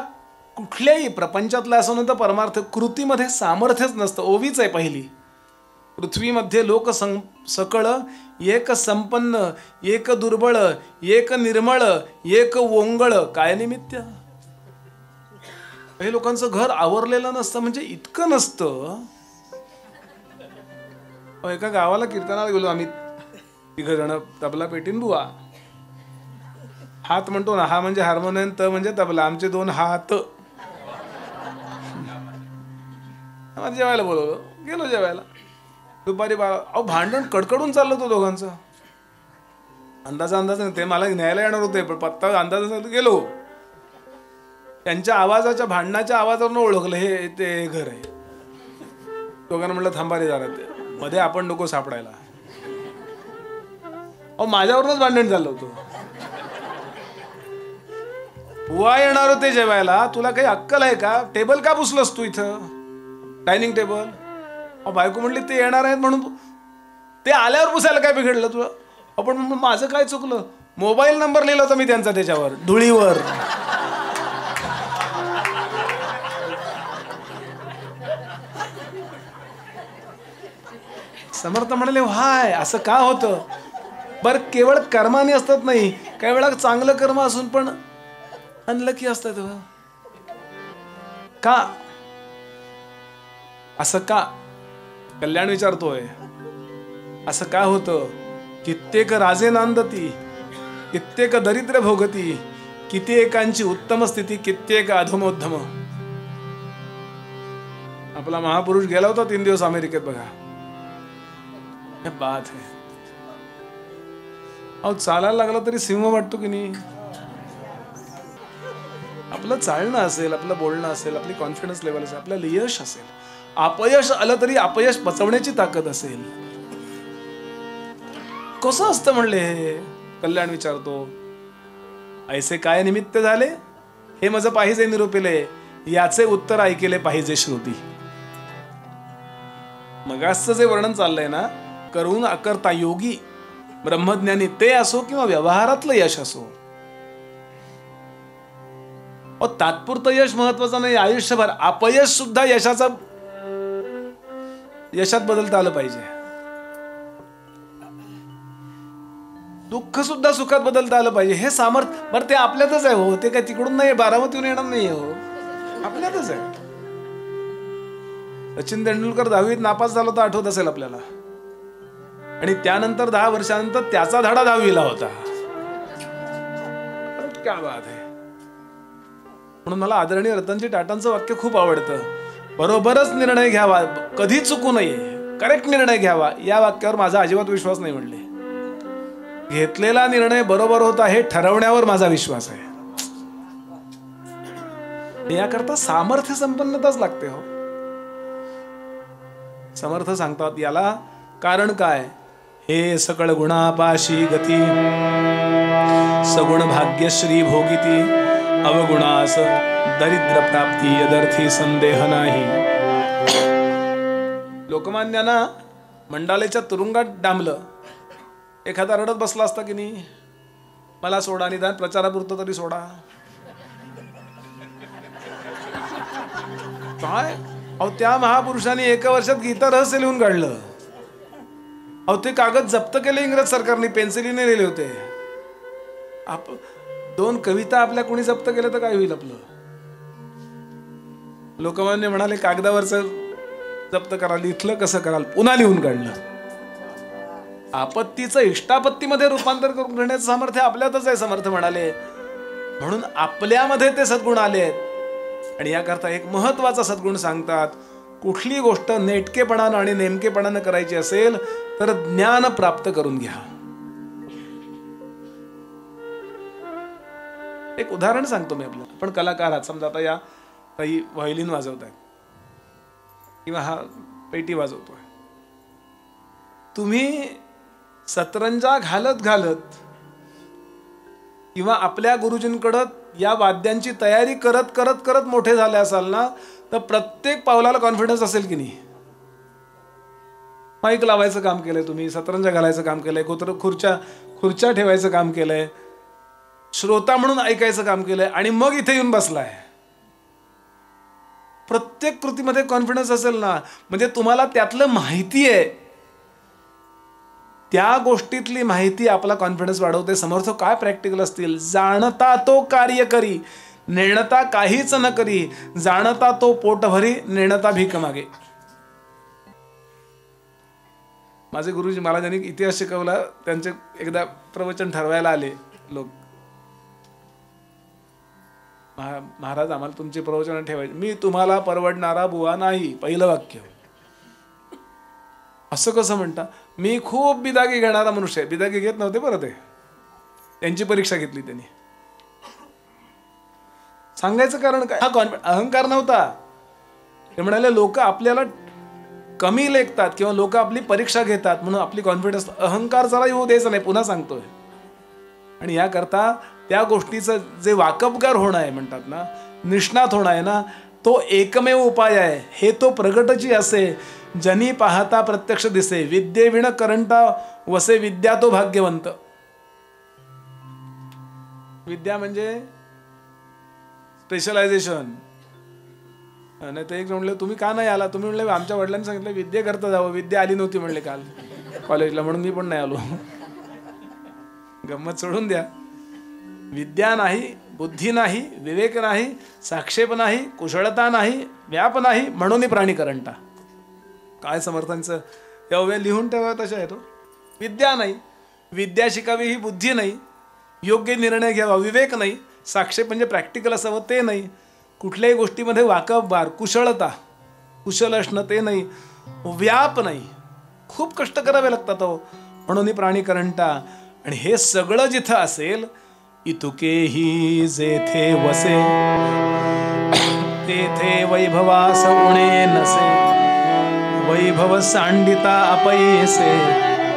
कुठल्याही प्रपंचातला असं नव्हतं परमार्थ कृतीमध्ये सामर्थ्यच नसतं. ओवीच आहे पहिली. पृथ्वीमध्ये लोक सकळ एक संपन्न, एक दुर्बळ, एक निर्मळ, एक वोंगळ, काय निमित्त. काही लोकांचं घर आवरलेलं नसतं, म्हणजे इतकं नसतं. एका गावाला कीर्तनाला गेलो आम्ही, तिघ जण, तबला पेटीन बुवा. हात म्हणतो ना, हा म्हणजे हार्मोनियम, त म्हणजे तबला, आमचे दोन हात. जेवायला बोलवलं, गेलो जेवायला. दुपारी 12. अहो भांडण कडकडून चाललं होतं दोघांचं. अंदाज नाही, ते मला न्यायला येणार होते पण पत्ता अंदाज गेलो. त्यांच्या आवाजाच्या भांडणाच्या आवाजावरून ओळखलं हे ते घर आहे. दोघांना म्हटलं थांबा रे जरा, मध्ये आपण नको सापडायला. अहो माझ्यावरूनच भांडण झालं होतं. बुवा येणार होते जेवायला, तुला काही अक्कल आहे का? टेबल का पुसलंस तू इथं, डायनिंग टेबल? अहो बायको म्हणली ते येणार आहेत म्हणून. ते आल्यावर पुसायला काय बिघडलं तुला? आपण माझं काय चुकलं? मोबाईल नंबर लिहिला होता मी त्यांचा त्याच्यावर धुळीवर. समर्थ म्हणाले हाय असं का होतं? बर केवळ कर्माने असतात नाही, काही वेळा चांगलं कर्म असून पण अनलकी असतात. का असं का? कल्याण विचारतोय असं का होतं? कित्येक राजे नांदती, कित्येक दरिद्र भोगती, कित्येकांची उत्तम स्थिती, कित्येक अधमोद्धम. आपला महापुरुष गेला होता 3 दिवस अमेरिकेत बघा. हे बात है. अहो चालायला लागला तरी सिंह वाटतो की नाही? आपलं चालणं असेल, आपलं बोलणं असेल, आपली कॉन्फिडन्स लेवल असेल, आपल्याला यश असेल, अपयश आलं तरी अपयश पचवण्याची ताकद असेल. कसं असतं म्हणले हे? कल्याण विचारतो ऐसे काय निमित्त झाले हे माझं पाहिजे निरूपिले, याचे उत्तर ऐकेले पाहिजे श्रुती. मगासचं जे वर्णन चाललंय ना, करून अकर्ता योगी ब्रह्मज्ञानी ते असो किंवा व्यवहारातलं यश असो, तात्पुरतं यश महत्वाचं नाही, आयुष्यभर अपयश सुद्धा यशात बदलता आलं पाहिजे. दुःख सुद्धा सुखात बदलता आलं पाहिजे. हे सामर्थ्य बरं ते आपल्यातच आहे हो, ते काय तिकडून नाही, बारामतीहून येणार नाही हो, आपल्यातच आहे. सचिन तेंडुलकर 10वीत नापास झाला होता, आठवत असेल आपल्याला. आणि त्यानंतर 10 वर्षानंतर त्याचा धडा 10वीला होता. क्या बात आहे. म्हणून मला आदरणीय रतनजी टाटांचं वाक्य खूप आवडतं, बरोबरच निर्णय घ्यावा, कधी चुकू नये, करेक्ट निर्णय घ्यावा. या वाक्यावर माझा अजिबात विश्वास नाही म्हणले. घेतलेला निर्णय बरोबर होता हे ठरवण्यावर माझा विश्वास आहे. याकरता सामर्थ्य संपन्नताच लागते हो. समर्थ सांगतात याला कारण काय? हे सकळ गुणापाशी गती, सगुण भाग्यश्री भोगिती, अवगुणास दरिद्र प्राप्ती यदर्थी संदेह नाही. लोकमान्यांना मंडालेच्या तुरुंगात डांबलं, एखादा रडत बसला असता की नाही, मला सोडा, निदान प्रचारापुरतं तरी सोडा. काय अहो त्या महापुरुषांनी 1 वर्षात गीता रहस्य लिहून काढलं. अहो ते कागद जप्त केले इंग्रज सरकारने, पेन्सिलीने लिहिले होते. 2 कविता आपल्या कोणी जप्त केल्या तर काय होईल आपलं? लोकमान्य म्हणाले कागदावरचं जप्त कराल, इथलं कसं कराल? पुन्हा लिहून काढलं. आपत्तीचं इष्टापत्तीमध्ये रूपांतर करून घेण्याचं सामर्थ्य आपल्यातच आहे, समर्थ म्हणाले. म्हणून आपल्यामध्ये ते सद्गुण आले आहेत. आणि याकरता एक महत्वाचा सद्गुण सांगतात, कुठली गोष्ट नेटकेपणानं आणि नेमकेपणानं करायची असेल तर ज्ञान प्राप्त करून घ्या. एक उदाहरण सांगतो मी आपल्याला. आपण कलाकार आहात, समजा आता या काही व्हायोलिन वाजवताय किंवा हा पेटी वाजवतोय. तुम्ही सतरंजा घालत घालत किंवा आपल्या गुरुजींकडं या वाद्यांची तयारी करत करत करत मोठे झाले असाल ना, तर प्रत्येक पावलाला कॉन्फिडन्स असेल की नाही? माईक लावायचं काम केलंय तुम्ही, सतरंजा घालायचं काम केलंय, खुर्च्या ठेवायचं काम केलंय, श्रोता म्हणून ऐकायचं काम केलंय, आणि मग इथे येऊन बसलाय. प्रत्येक कृतीमध्ये कॉन्फिडन्स असेल ना, म्हणजे तुम्हाला त्यातलं माहिती आहे, त्या गोष्टीतली माहिती आपला कॉन्फिडन्स वाढवते. समर्थ काय प्रॅक्टिकल असतील. जाणता तो कार्य करी, नेणता काहीच न करी, जाणता तो पोट भरी, नेणता भीक मागे. माझे गुरुजी मला ज्यांनी इतिहास शिकवला, त्यांचे एकदा प्रवचन ठरवायला आले लोक. महाराज आम्हाला तुमचे प्रवचन ठेवायचे, मी तुम्हाला परवडणारा बुवा नाही, पहिलं वाक्य. असं कसं म्हणता? मी खूप बिदागी घेणारा मनुष्य आहे. बिदागी घेत नव्हते बरं, ते त्यांची परीक्षा घेतली त्यांनी. सांगायचं कारण काय? हा अहंकार नव्हता. ते म्हणाले लोक आपल्याला कमी लेखतात किंवा लोक आपली परीक्षा घेतात म्हणून आपली कॉन्फिडन्स, अहंकार जरा येऊ द्यायचा नाही, पुन्हा सांगतोय. आणि याकरता त्या गोष्टीचं जे वाकबगार होणं आहे म्हणतात ना, निष्णात होणं आहे ना, तो एकमेव उपाय आहे. हे तो प्रगटची असे जनी पाहता प्रत्यक्ष दिसे, विद्येविण करंटा वसे विद्या तो भाग्यवंत. विद्या म्हणजे स्पेशलायझेशन. आणि ते एक म्हणले तुम्ही का नाही आला? तुम्ही म्हणले आमच्या वडिलांनी सांगितलं विद्या करता जावं. विद्या आली नव्हती म्हणले काल कॉलेजला, म्हणून मी पण नाही आलो. गंमत सोडून द्या. विद्या नाही, बुद्धी नाही, विवेक नाही, साक्षेप नाही, कुशलता नाही, व्याप नाही, म्हणून प्राणी करंटा. काय समर्थांचं एवढ्या लिहून ठेवा तशा आहे तो. विद्या नाही, विद्या शिकावी ही बुद्धी नाही, योग्य निर्णय घ्यावा विवेक नाही, साक्षेप म्हणजे प्रॅक्टिकल असावं ते नाही, कुठल्याही गोष्टीमध्ये वाकबगार कुशलता कुशल असणं ते नाही, व्याप नाही, खूप कष्ट करावे लागतात हो, म्हणून प्राणी करंटा. आणि हे सगळं जिथं असेल, इतुकेही जेथे वसे तेथे वैभवास उणे नसे, वैभव सांडिता अपयसे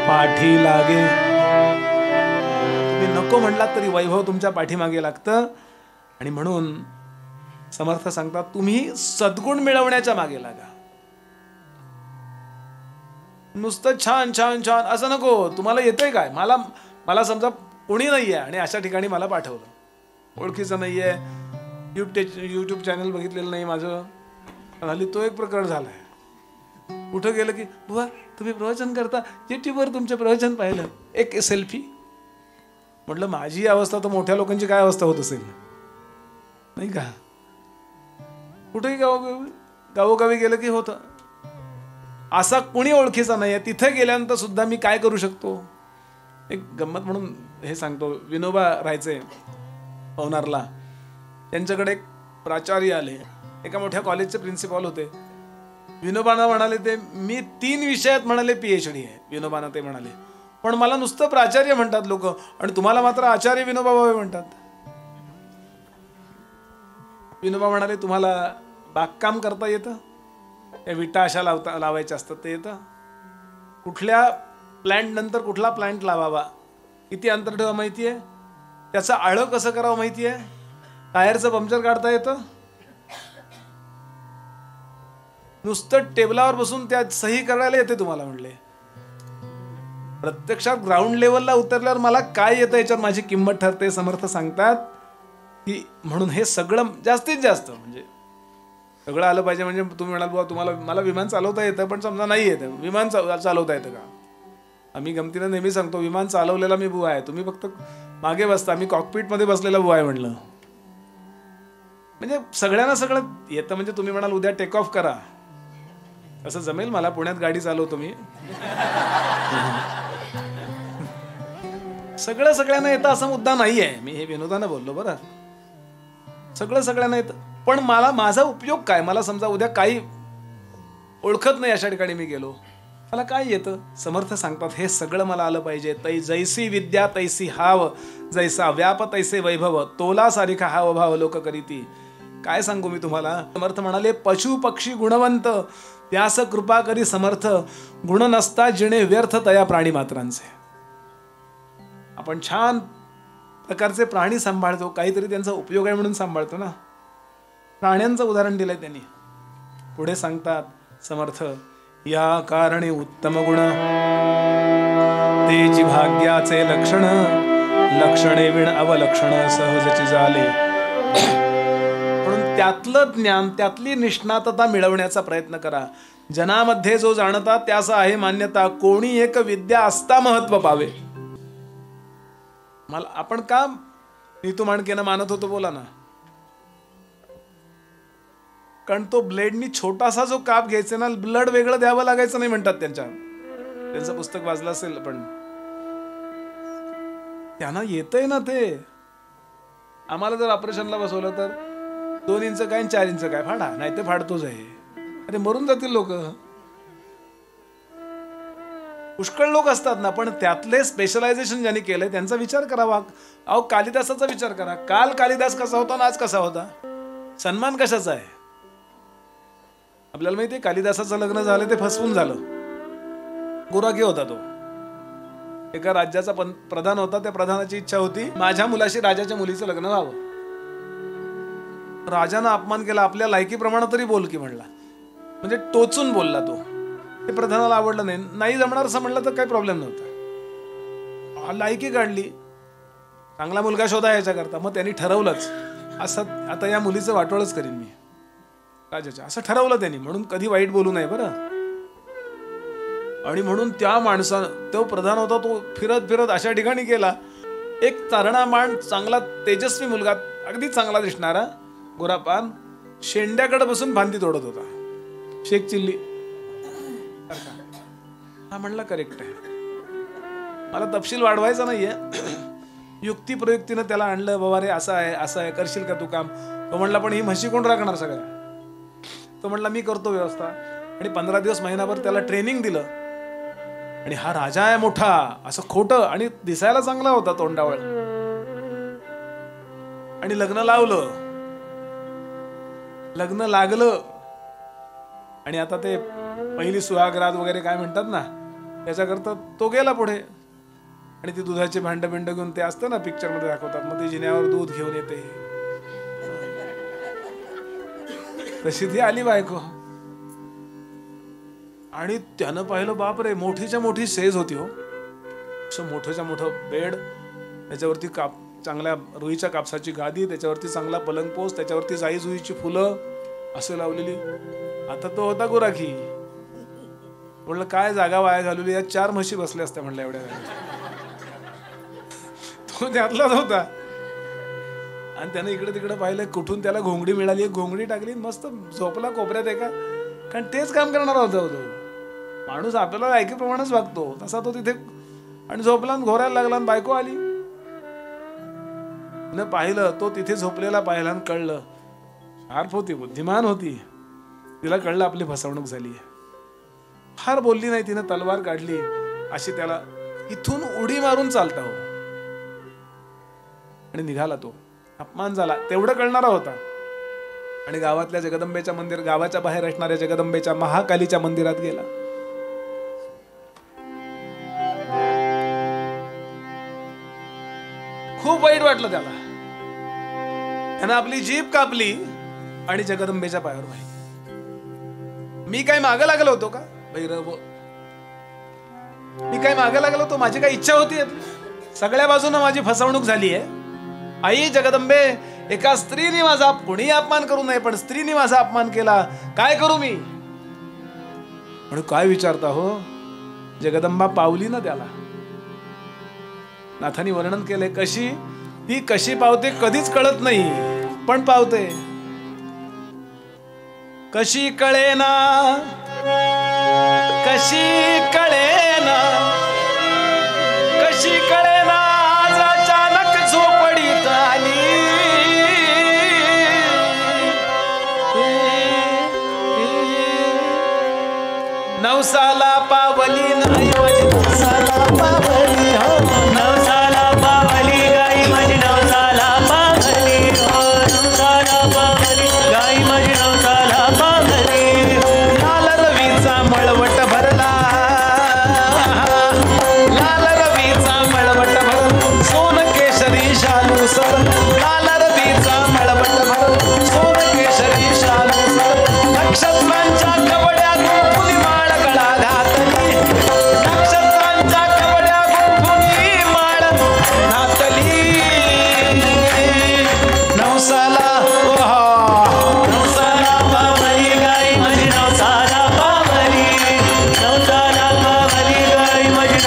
पाठी लागे. तुम्ही नको म्हटलात तरी वैभव तुमच्या पाठीमागे लागतं. आणि म्हणून समर्थ सांगतात तुम्ही सद्गुण मिळवण्याच्या मागे लागा. नुसतं छान छान छान असं नको. तुम्हाला येतंय काय? मला समजा कोणी नाहीये आणि अशा ठिकाणी मला पाठवलं, ओळखीचं नाहीये, युट्यूब चॅनल बघितलेलं नाही माझं, हल्ली तो एक प्रकार झालाय. कुठं गेलं की बुवा तुम्ही प्रवचन करता, युट्यूबवर तुमचे प्रवचन पाहिलं, एक सेल्फी. म्हटलं माझी अवस्था तर मोठ्या लोकांची काय अवस्था होत असेल नाही का? कुठेही गावोगावी गेलं की होतं. असा कोणी ओळखीचा नाही आहे. तिथे गेल्यानंतर सुद्धा मी काय करू शकतो? एक गंमत म्हणून हे सांगतो. विनोबा राहायचे पवनारला. त्यांच्याकडे एक प्राचार्य आले, एका मोठ्या कॉलेजचे प्रिन्सिपॉल होते. विनोबांना म्हणाले ते मी 3 विषयात म्हणाले PhD आहे. विनोबांना ते म्हणाले पण मला नुसतं प्राचार्य म्हणतात लोक, आणि तुम्हाला मात्र आचार्य विनोबा भावे म्हणतात. विनोबा म्हणाले तुम्हाला बागकाम करता येतं? त्या विटा अशा लावायच्या असतात ते येतं? कुठल्या प्लॅन्ट नंतर कुठला प्लॅन्ट लावावा, किती अंतर ठेवा माहिती आहे? त्याचं आळं कसं करावं माहिती आहे? टायरचं पंक्चर काढता येतं? नुसतं टेबलावर बसून त्यात सही करायला येते तुम्हाला म्हणले. प्रत्यक्षात ग्राउंड लेवलला उतरल्यावर मला काय येतं याच्यावर माझी किंमत ठरते. समर्थ सांगतात की म्हणून हे सगळं जास्तीत जास्त म्हणजे सगळं आलं पाहिजे. म्हणजे तुम्ही म्हणाल बाबा तुम्हाला मला विमान चालवता येतं, पण समजा नाही येतं, विमान चालवता येतं का? आम्ही गमतीनं नेहमी सांगतो विमान चालवलेला मी बुवा आहे, तुम्ही फक्त मागे बसता, मी कॉकपीटमध्ये बसलेला बुवा आहे म्हणलं. म्हणजे सगळ्यांना सगळं येतं. म्हणजे तुम्ही म्हणाल उद्या टेक ऑफ करा, असं जमेल? मला पुण्यात गाडी चालवतो मी. सगळं सगळ्यांना येतं असं मुद्दा नाही आहे. मी हे विनोदानं बोललो बरं. सगळं सगळ्यांना येतं, पण मला माझा उपयोग काय? मला समजा उद्या काही ओळखत नाही, अशा ठिकाणी मी गेलो, मला काय येतं? समर्थ सांगतात हे सगळं मला आलं पाहिजे. जैसी विद्या तैसी हाव, जैसा व्याप तैसे वैभव, तोला सारिखा हाव भाव लोक करीती. काय सांगू मी तुम्हाला? समर्थ म्हणाले पशु पक्षी गुणवंत, त्यास कृपा करी समर्थ, गुण नसता जिणे व्यर्थ तया प्राणी मात्रांचे. आपण छान प्रकारचे प्राणी सांभाळतो, काहीतरी त्यांचा उपयोग आहे म्हणून सांभाळतो ना. प्राण्यांचं उदाहरण दिलंय त्यांनी. पुढे सांगतात समर्थ या कारणे उत्तम गुण, तेची भाग्याचे लक्षण, लक्षणे विण अवलक्षण सहजची झाले. म्हणून त्यातलं ज्ञान, त्यातली निष्णातता मिळवण्याचा प्रयत्न करा. जनामध्ये जो जाणता त्यास आहे मान्यता, कोणी एक विद्या असता महत्व पावे. मला आपण का नीतू माणकेनं मानत होतो बोला ना? कारण तो ब्लेडनी छोटासा जो काप घ्यायचा ना, ब्लड वेगळं द्यावं लागायचं नाही म्हणतात. त्यांचं पुस्तक वाचलं असेल, पण त्यांना येतंय ना ते. आम्हाला जर ऑपरेशनला बसवलं तर 2 इंच काय 4 इंच काय फाडा, नाही ते फाडतोच आहे. अरे मरून जातील लोक. पुष्कळ लोक असतात ना, पण त्यातले स्पेशलायझेशन ज्यांनी केलंय त्यांचा विचार करावा. अहो कालिदासाचा विचार करा. काल कालिदास कसा होता आणि आज कसा होता? सन्मान कशाचा आहे? आपल्याला माहितीये कालिदासाचं लग्न झालं ते फसवून झालं. गुराखी होता तो, एका राज्याचा प्रधान होता. त्या प्रधानाची इच्छा होती माझ्या मुलाशी राजाच्या मुलीचं लग्न व्हावं. राजानं अपमान केला. आपल्या लायकीप्रमाणे तरी बोल की म्हणला, म्हणजे टोचून बोलला तो. ते प्रधानाला आवडलं नाही. नाही जमणार असं म्हणलं तर काही प्रॉब्लेम नव्हता. लायकी काढली, चांगला मुलगा शोधा याच्याकरता. मग त्यांनी ठरवलंच असं आता या मुलीचं वाटोळच करीन मी राजाच्या, असं ठरवलं त्यांनी. म्हणून कधी वाईट बोलू नये बरं. आणि म्हणून त्या माणसानं, तो प्रधान होता, तो फिरत फिरत अशा ठिकाणी गेला. एक तारणा मान चांगला तेजस्वी मुलगा, अगदी चांगला दिसणारा गोरापान, शेंड्याकडे बसून फांदी तोडत होता. शेख चिल्ली. हा म्हणला करेक्ट आहे, मला तपशील वाढवायचा नाहीये. युक्ती प्रयुक्तीनं त्याला आणलं. बाबा रे असं आहे असं आहे, करशील का तू काम? तो म्हणला पण ही म्हशी कोण राखणार सगळ्या? तो म्हणला मी करतो व्यवस्था. आणि 15 दिवस महिनाभर त्याला ट्रेनिंग दिलं. आणि हा राजा आहे मोठा, असं खोटं आणि दिसायला चांगला होता तोंडावळ. आणि लग्न लावलं, लग्न लागलं. आणि आता ते पहिली सुहागरात वगैरे काय म्हणतात ना, त्याच्याकरता तो गेला पुढे. आणि ती दुधाची भांड घेऊन, ते असतं ना पिक्चर मध्ये दाखवतात, मग ती जिन्यावर दूध घेऊन येते, तशी ती आली बायको. आणि त्यानं पाहिलं बापरे, मोठीच्या मोठी सेज होती हो, असं मोठंच्या मोठं बेड, त्याच्यावरती चांगल्या रुईच्या कापसाची गादी, त्याच्यावरती चांगला पलंगपोस, त्याच्यावरती जाई जुईची फुलं असं लावलेली. आता तो होता गुराखी. म्हणलं काय जागा वाया घालवली, या 4 म्हशी बसल्या असत्या म्हणलं एवढ्या. तो त्यातलाच होता. आणि त्यानं इकडे तिकडे पाहिलं, कुठून त्याला घोंगडी मिळाली, घोंगडी टाकली, मस्त झोपला कोपऱ्यात एका. कारण तेच काम करणार होता तो माणूस. आपल्याला ऐकीप्रमाणेच वागतो तसा तो तिथे. आणि झोपला, घोरायला लागला. आणि बायको आली, न पाहिलं, तो तिथे झोपलेला पाहिला आणि कळलं. शार्प होती, बुद्धिमान होती. तिला कळलं आपली फसवणूक झाली. फार बोलली नाही, तिने तलवार काढली अशी त्याला इथून उडी मारून चालता हो. आणि निघाला तो. अपमान झाला तेवढं कळणारा होता. आणि गावातल्या जगदंबेच्या मंदिर, गावाच्या बाहेर असणाऱ्या जगदंबेच्या महाकालीच्या मंदिरात गेला. खूप वाईट वाटलं त्याला. त्यानं आपली जीभ कापली आणि जगदंबेच्या पायावर वाहिली. मी काय मागं लागलो होतो का भैरव? मी काय मागं लागलो होतो? माझी काय इच्छा होती? सगळ्या बाजूनं माझी फसवणूक झाली आहे. आई जगदंबे, एका स्त्रीने माझा, कोणी अपमान करू नये, पण स्त्रीने माझा अपमान केला, काय करू मी? म्हणून काय विचारता हो? जगदंबा पावली ना त्याला. नाथांनी वर्णन केलंय कशी ती कशी पावते कधीच कळत नाही, पण पावते. कशी कळेना, कशी कळेना, कशी कळेना, आज अचानक झोपडीत आली. नवसाला पावली नाही माझी, नवसाला पावली हो, नवसाला पावली गाई माझी, नवसाला पावली हो, नवसाला पावली गाई माझी, नवसाला पावली. लाल रवीचा मळवट भरला, लाल रवीचा मळवट भरला, सोन केशरी शालू सर, लाल रवीचा मळवट भरला, सोन केशरी शालू सर. नक्षत्रांच्या कवड्या गुंफुनी माळ गळा घातली, नक्षत्रांच्या कवड्या गुंफुनी माळ घातली. नवसाला नवसाला पावली गाई माझी, नवसाला पावली, नवसाला पावली गाई माझी.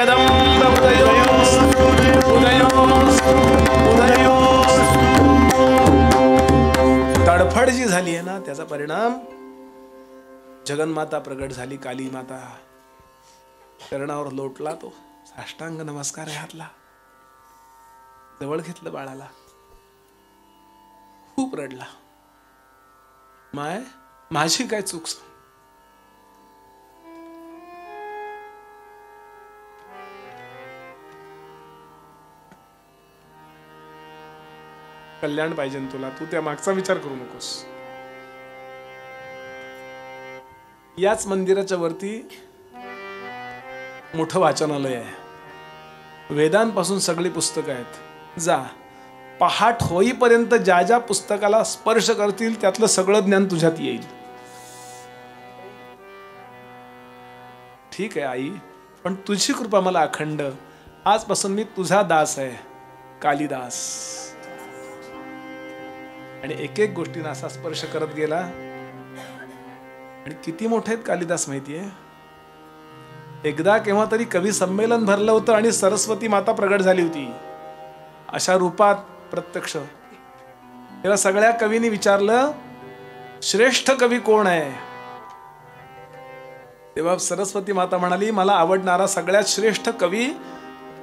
जगदंब उदयोस्तु उदयोस्तु उदयोस्तु. तडफड जी झाली आहे ना, त्याचा परिणाम जगन्माता प्रगट झाली. काली माता चरणावर लोटला, तो साष्टांग नमस्कार घातला, जवळ घेतलं बाळाला, खूप रडला. माय, माझी काय चूक? कल्याण पाहिजे तुला, तू त्या मागचा विचार करू नकोस. याच मंदिराच्या वरती मोठं वाचनालय आहे, वेदांपासून सगळी पुस्तकं आहेत. जा, पहाट होईपर्यंत ज्या ज्या पुस्तकाला स्पर्श करतील त्यातलं सगळं ज्ञान तुझ्यात येईल. ठीक आहे आई, पण तुझी कृपा मला अखंड. आजपासून मी तुझा दास आहे, कालिदास. आणि एक एक गोष्टीनं असा स्पर्श करत गेला. आणि किती मोठे आहेत कालिदास माहितीये. एकदा केव्हा तरी कवी संमेलन भरलं होतं आणि सरस्वती माता प्रगट झाली होती अशा रूपात प्रत्यक्ष. तेव्हा सगळ्या कवींनी विचारलं, श्रेष्ठ कवी कोण आहे? तेव्हा सरस्वती माता म्हणाली, मला आवडणारा सगळ्यात श्रेष्ठ कवी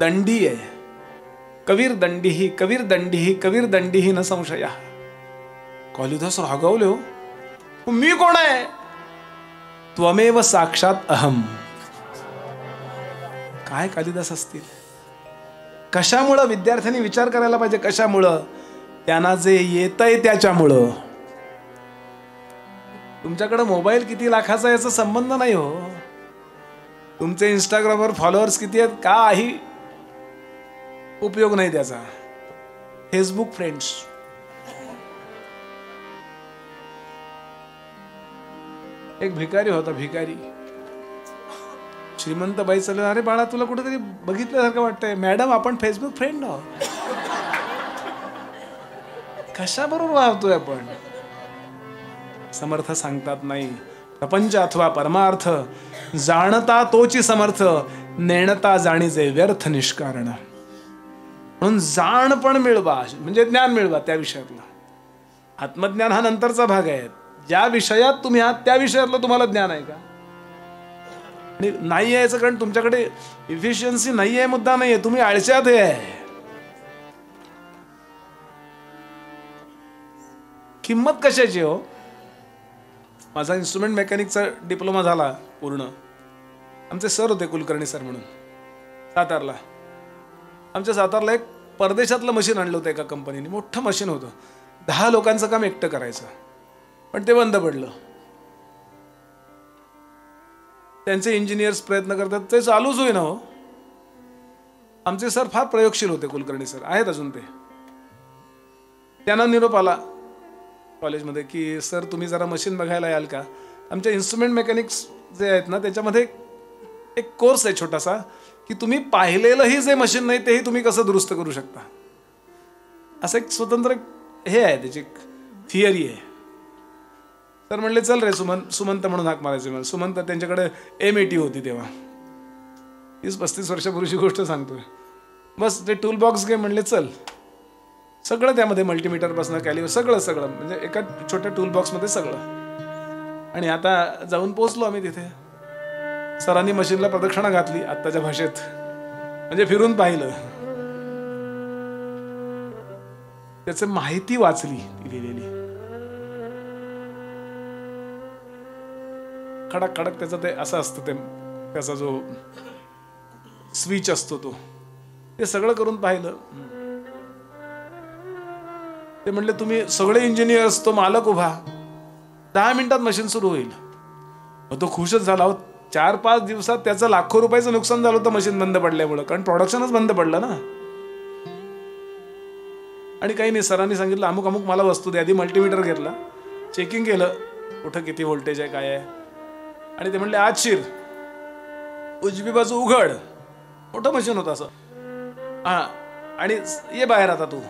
दंडी आहे. कवीर दंडीही कवीर दंडीही कवीर दंडीही न संशया. कालिदास रागावले, हो, मी कोण आहे? त्वमेव साक्षात अहम. काय कालिदास असतील? कशामुळं? विद्यार्थ्यांनी विचार करायला पाहिजे. कशामुळं? त्यांना जे येतंय त्याच्यामुळं. तुमच्याकडे मोबाईल किती लाखाचा याचा संबंध नाही हो. तुमचे इंस्टाग्रामवर फॉलोअर्स किती आहेत, काही उपयोग नाही त्याचा. Facebook friends. एक भिकारी होता, भिकारी. श्रीमंत बाई चालू, अरे बाळा तुला कुठेतरी बघितल्यासारखं वाटतंय. मॅडम, आपण फेसबुक फ्रेंड आहोत. कशाबरोबर वाहतोय आपण? समर्थ सांगतात, नाही, प्रपंच अथवा परमार्थ जाणता तोची समर्थ, नेणता जाणीचे व्यर्थ निष्कारण. म्हणून जाण पण मिळवा, म्हणजे ज्ञान मिळवा त्या विषयातलं. आत्मज्ञान हा नंतरचा भाग आहे. ज्या विषयात तुम्ही आहात त्या विषयातलं तुम्हाला ज्ञान आहे का? आणि नाही यायचं कारण तुमच्याकडे इफिशियन्सी नाही आहे, मुद्दा नाही आहे, तुम्ही आळशात आहे. किंमत कशाची हो? माझा इन्स्ट्रुमेंट मेकॅनिकचा डिप्लोमा झाला पूर्ण. आमचे सर होते कुलकर्णी सर म्हणून सातारला. आमच्या सातारला एक परदेशातलं मशीन आणलं होतं एका कंपनीने. मोठं मशीन होतं, 10 लोकांचं काम एकटं करायचं, पण ते बंद पडलं. त्यांचे इंजिनियर्स प्रयत्न करतात, ते चालूच होईना हो. आमचे सर फार प्रयोगशील होते, कुलकर्णी सर आहेत अजून ते. त्यांना निरोप आला कॉलेजमध्ये की सर तुम्ही जरा मशीन बघायला याल का? आमच्या इन्स्ट्रुमेंट मेकॅनिक्स जे आहेत ना त्याच्यामध्ये एक कोर्स आहे छोटासा, की तुम्ही पाहिलेलंही जे मशीन नाही तेही तुम्ही कसं दुरुस्त करू शकता, असं एक स्वतंत्र हे आहे, त्याची थिअरी आहे. तर म्हणले चल रे सुमंत म्हणून हाक मारायचे मला. सुमंत, त्यांच्याकडे MAT होती तेव्हा, 30-35 वर्षापूर्वीची गोष्ट सांगतोय. बस ते टूल बॉक्स घे म्हणले, चल. सगळं त्यामध्ये मल्टीमीटर पासून कॅलिबर सगळं म्हणजे एका छोट्या टूल बॉक्समध्ये सगळं. आणि आता जाऊन पोहोचलो आम्ही तिथे. सरांनी मशीनला प्रदक्षिणा घातली आत्ताच्या भाषेत, म्हणजे फिरून पाहिलं, त्याच माहिती वाचली ती लिहिलेली. खडक खडक त्याचं ते असं असतं, ते त्याचा जो स्विच असतो तो, ते सगळं करून पाहिलं. ते म्हणले तुम्ही सगळे इंजिनियर्स, तो मालक उभा, 10 मिनिटात मशीन सुरू होईल. मग तो खुशच झाला. 4-5 दिवसात त्याचं लाखो रुपयाचं नुकसान झालं होतं मशीन बंद पडल्यामुळं, कारण प्रोडक्शनच बंद पडलं ना. आणि काही नाही, सरांनी सांगितलं अमुक अमुक मला वस्तू द्या. आधी मल्टीमीटर घेतला, चेकिंग केलं कुठं किती व्होल्टेज आहे काय आहे. आणि ते म्हणले आज शिर, उजवी बाजू उघड. मोठं मशीन होतं असं. हा, आणि ये बाहेर आता तू.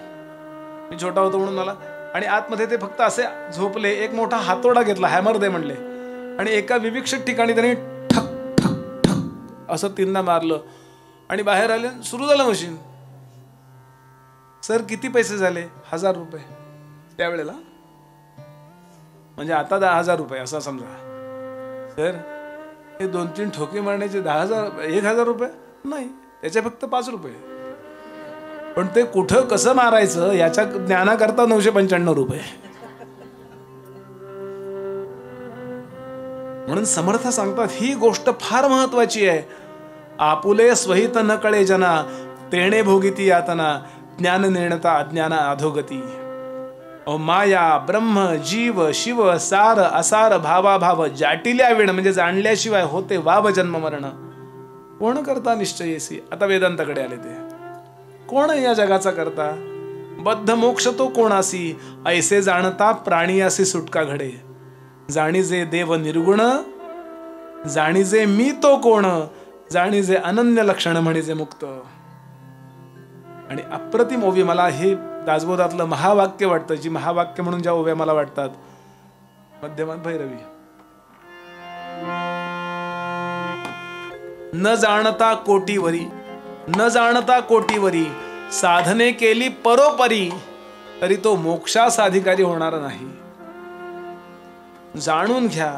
मी छोटा होतो म्हणून मला. आणि आतमध्ये ते फक्त असे झोपले. एक मोठा हातोडा घेतला, हॅमर दे म्हणले, आणि एका विविक्षित ठिकाणी त्यांनी ठक ठक ठक असं 3दा मारलं. आणि बाहेर आले, सुरू झालं मशीन. सर किती पैसे झाले? 1000 रुपये त्यावेळेला, म्हणजे आता 10,000 रुपये असं समजा. सर हे 2-3 ठोके मारण्याचे 10,000 रुपये नाही, त्याचे फक्त 5 रुपये. पण ते कुठं कसं मारायचं याच्या ज्ञानाकरता 995 रुपये. म्हणून समर्थ सांगतात ही गोष्ट फार महत्वाची आहे. आपुले स्वहित न कळे जना, तेणे भोगिती यातना, ज्ञान निर्णता अज्ञान अधोगती. माया ब्रह्म जीव शिव सार असार भावा भाव, जाटिल्या वेळ म्हणजे जाणल्याशिवाय होते वाव जन्म मरण. कोण करता निश्चयेसी. आता वेदांताकडे आले ते. कोण या जगाचा करता? बद्ध मोक्ष तो कोणासी, ऐसे जाणता प्राणियासी सुटका घडे. जाणीजे देव निर्गुण, जाणीजे मी तो कोण, जाणीजे अनन्य लक्षण म्हणीजे मुक्त. आणि अप्रतिम ओवी मला हे दासबोधातलं महावाक्य वाटतं, जी महावाक्य म्हणून ज्या ओव्या मला वाटतात. मध्यमात भैरवी. न जाणता कोटीवरी, न जाणता कोटीवरी, साधने केली परोपरी, तरी तो मोक्षास अधिकारी होणार नाही. जाणून घ्या,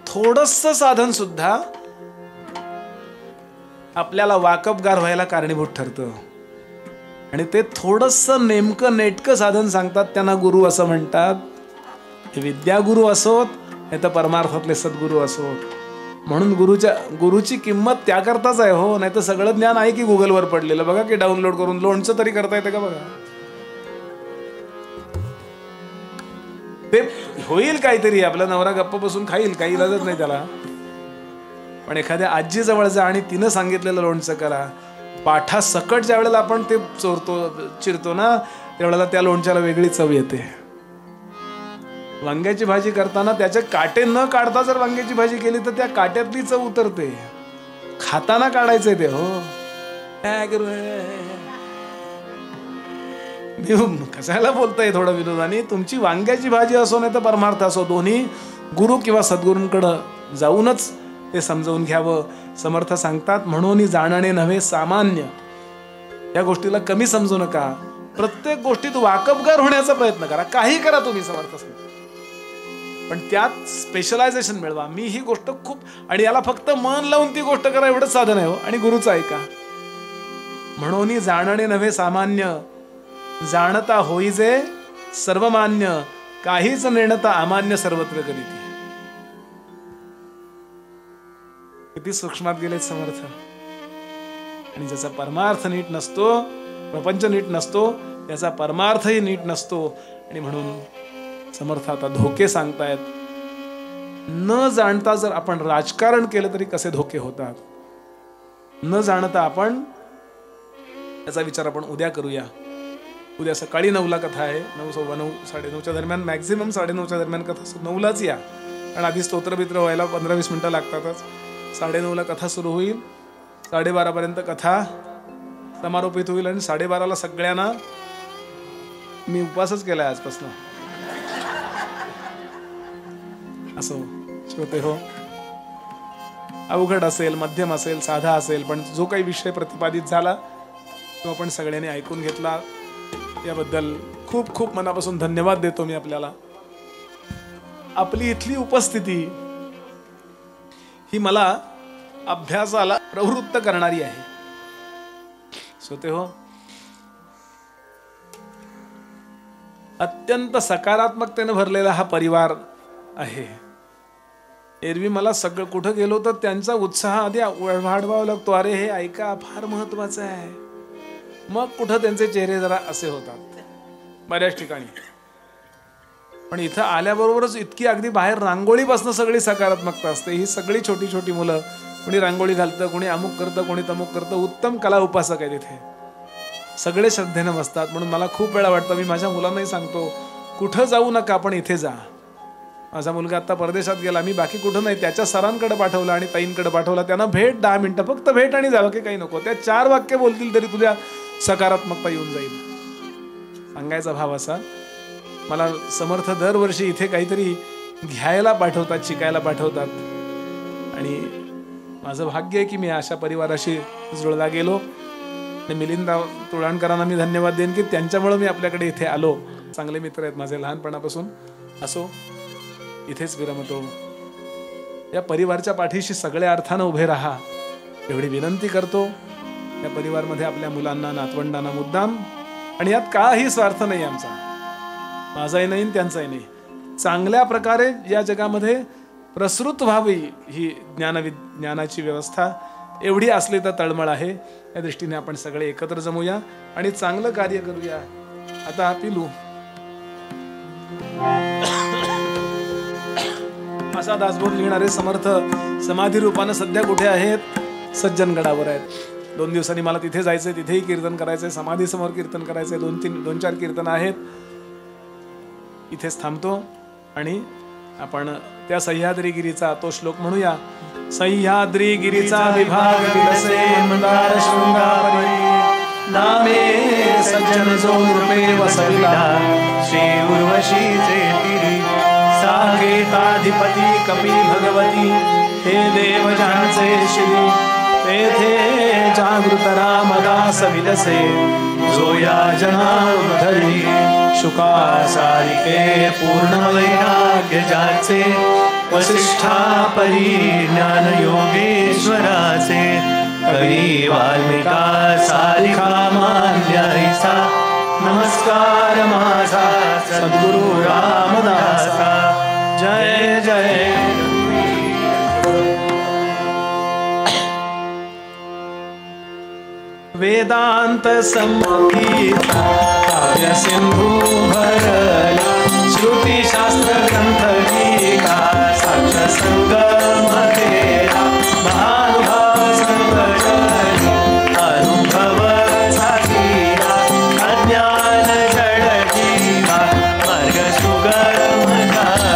थोडंसं साधन सुद्धा आपल्याला वाकबगार व्हायला कारणीभूत ठरतं. आणि ते थोडंसं नेमकं नेटकं साधन सांगतात, त्यांना गुरु असं म्हणतात. हे विद्यागुरु असोत हे तर परमार्थातले सद्गुरू असोत. म्हणून गुरुची किंमत त्याकरताच आहे हो. नाही तर सगळं ज्ञान आहे की गुगलवर पडलेलं. बघा की डाउनलोड करून लोणचं तरी करता येतं का बघा. ते होईल काहीतरी, आपला नवरा गप्प बसून खाईल, काही इलाजच नाही त्याला. पण एखाद्या आजी जवळ जा आणि तिनं सांगितलेलं लोणचं करा. पाठा सकट ज्या वेळेला आपण ते चिरतो ना, त्यावेळेला त्या लोणच्याला वेगळी चव येते. वांग्याची भाजी करताना त्याचे काटे न काढता जर वांग्याची भाजी केली तर त्या काट्यातली चव उतरते. खाताना काढायचंय ते. हो कशाला बोलताय थोडं विनोदाने. तुमची वांग्याची भाजी असो नाही तर परमार्थ असो, दोन्ही गुरु किंवा सद्गुरूंकडं जाऊनच ते समजावून घ्यावं. समर्थ सांगतात म्हणून जाणणे नव्हे सामान्य. या गोष्टीला कमी समजू नका. प्रत्येक गोष्टीत वाकबगार होण्याचा प्रयत्न करा. काही करा तुम्ही, समर्थ सांगतात, पण त्यात स्पेशलायझेशन मिळवा. मी ही गोष्ट खूप, आणि याला फक्त मन लावून ती गोष्ट करा एवढंच साधन आहे हो. आणि गुरुचं ऐका. म्हणून जाणणे नव्हे सामान्य, जाणता होईजे सर्वमान्य, काहीच नेणता अमान्य सर्वत्र करीती. किती सूक्ष्मात गेले समर्थ. आणि ज्याचा परमार्थ नीट नसतो, प्रपंच नीट नसतो, त्याचा परमार्थही नीट नसतो. आणि म्हणून समर्थ आता धोके सांगतायत. न जाणता जर आपण राजकारण केलं तरी कसे धोके होतात. न जाणता आपण याचा विचार आपण उद्या करूया. उद्या सकाळी 9ला कथा आहे. 9, 9:15, 9:30च्या दरम्यान, मॅक्झिमम 9:30च्या दरम्यान कथा. 9लाच या, कारण आधी स्तोत्रबित्र व्हायला 15-20 मिनिटं लागतातच. 9:30ला कथा सुरू होईल. 12:30 पर्यंत कथा समारोपित होईल. आणि 12:30ला सगळ्यांना मी उपवासच केलाय आजपासून. असो श्रोते हो, अवघड असेल, मध्यम असेल, साधा असेल, पण जो काही विषय प्रतिपादित झाला तो आपण सगळ्यांनी ऐकून घेतला. याबद्दल खूप खूप मनापासून धन्यवाद देतो मी आपल्याला. आपली इथली उपस्थिती ही मला अभ्यासाला प्रवृत्त करणारी आहे. श्रोते हो, अत्यंत सकारात्मकतेने भरलेला हा परिवार आहे. एरवी मला सगळं कुठं गेलो तर त्यांचा उत्साह आधी वाढवावा लागतो. अरे हे ऐका, फार महत्वाचं आहे. मग कुठं त्यांचे चेहरे जरा असे होतात बऱ्याच ठिकाणी. पण इथं आल्याबरोबरच इतकी अगदी बाहेर रांगोळीपासून सगळी सकारात्मकता असते. ही सगळी छोटी छोटी मुलं, कोणी रांगोळी घालतं, कोणी अमुक करतं, कोणी तमुक करतं. उत्तम कला उपासक आहे तिथे. सगळे श्रद्धेनं बसतात. म्हणून मला खूप वेळा वाटतं, मी माझ्या मुलांनाही सांगतो, कुठं जाऊ नका, पण इथे जा. माझा मुलगा आता परदेशात गेला, मी बाकी कुठं नाही, त्याच्या सरांकडे पाठवलं आणि ताईंकडे पाठवला. त्यांना भेट, 10 मिनिटं फक्त भेट आणि जावं, की काही नको. त्या 4 वाक्य बोलतील तरी तुझ्या सकारात्मकता येऊन जाईल. सांगायचा भाव असा, मला समर्थ दरवर्षी इथे काहीतरी घ्यायला पाठवतात, शिकायला पाठवतात. आणि माझं भाग्य आहे की मी अशा परिवाराशी जुळला गेलो. आणि मिलिंद तुळाणकरांना मी धन्यवाद देईन की त्यांच्यामुळे मी आपल्याकडे इथे आलो. चांगले मित्र आहेत माझे लहानपणापासून. असो, इथेच विरमतो. या परिवारच्या पाठीशी सगळ्या अर्थानं उभे राहा एवढी विनंती करतो. या परिवारमध्ये आपल्या मुलांना, नातवंडांना मुद्दाम, आणि यात काही स्वार्थ नाही आमचा, माझाही नाही त्यांचाही नाही, चांगल्या प्रकारे या जगामध्ये प्रसृत व्हावी ही ज्ञानाची व्यवस्था एवढी असली तर तळमळ आहे. या दृष्टीने आपण सगळे एकत्र जमूया आणि चांगलं कार्य करूया. आता पिलू असा दासबोध लिहिणारे समर्थ समाधी रूपानं सध्या कुठे आहेत? सज्जनगडावर आहेत. 2 दिवसांनी मला तिथे जायचंय, तिथेही कीर्तन करायचंय, समाधी समोर कीर्तन करायचंय. 2-4 कीर्तन आहेत. इथेच थांबतो आणि आपण त्या सह्याद्रीगिरीचा तो श्लोक म्हणूया. सह्याद्रीगिरीचा विभाग विलसे मंदार शृंगारी, नामे सज्जन जो रूपे वसविला, श्री उर्वशीचे तिरी, साकेताधिपती कपी भगवती, हे देव ज्यांचे श्री, तेथे जागृत रामदास विलसे, जो या जनाधरी, शुका सारिके पूर्ण वैराग्य ज्याचे, वसिष्ठा परी ज्ञान योगेश्वराचे, कवी वाल्मिका सारिका मान्याईसा, नमस्कार माझा सद्गुरु रामदासा. जय जय. वेदांत संगीता काव्य सिंधू भरला, श्रुती शास्त्र ग्रंथ गीता, साक्ष संगम केला, महानुभाव संतजनी, अनुभव साधिला, अज्ञान जड जीवा, मार्ग सुगम झाला.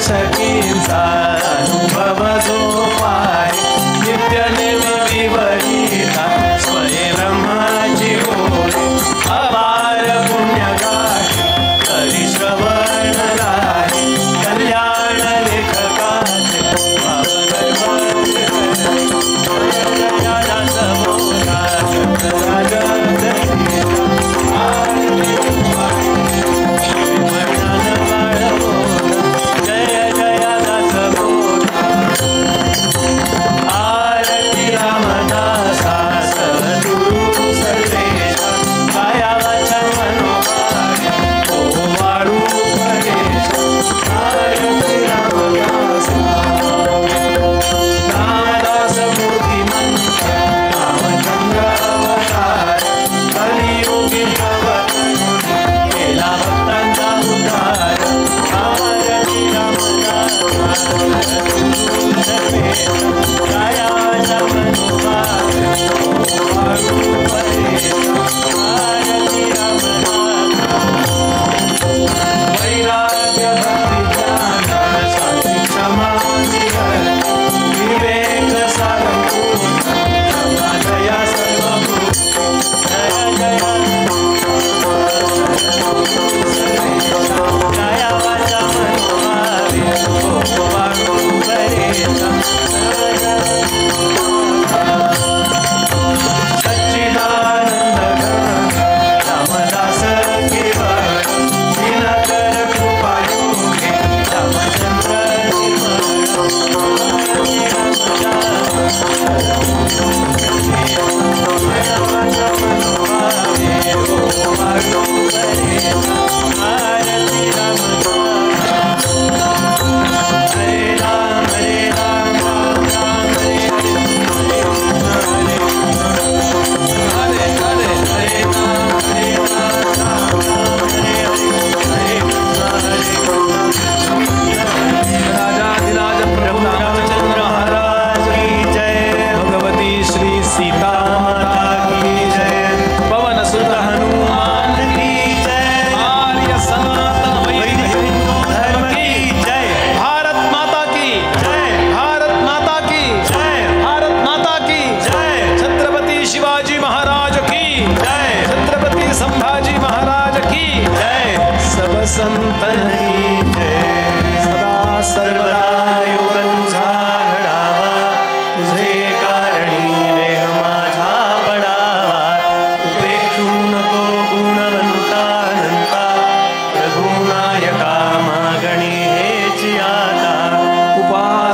शकींचा अनुभव जो पाय, नित्य नेमी विवरिता, स्वयंब्रह्माची होय, अपार पुण्य गाठी, तरी श्रवण राही, कल्याण लेखकाचे जय जय दास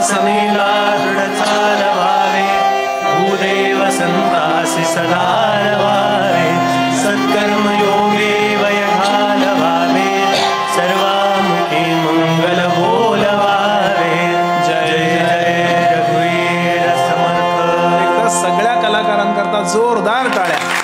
समीला दृढ चालवावे भूदेव संतासी सदा रवावे सत्कर्म योगे वय घालवावे सर्वामुखी मंगल बोलवावे जय जय रघुवीर समर्थ. एकदा सगळ्या कलाकारांकरता जोरदार टाळ्या.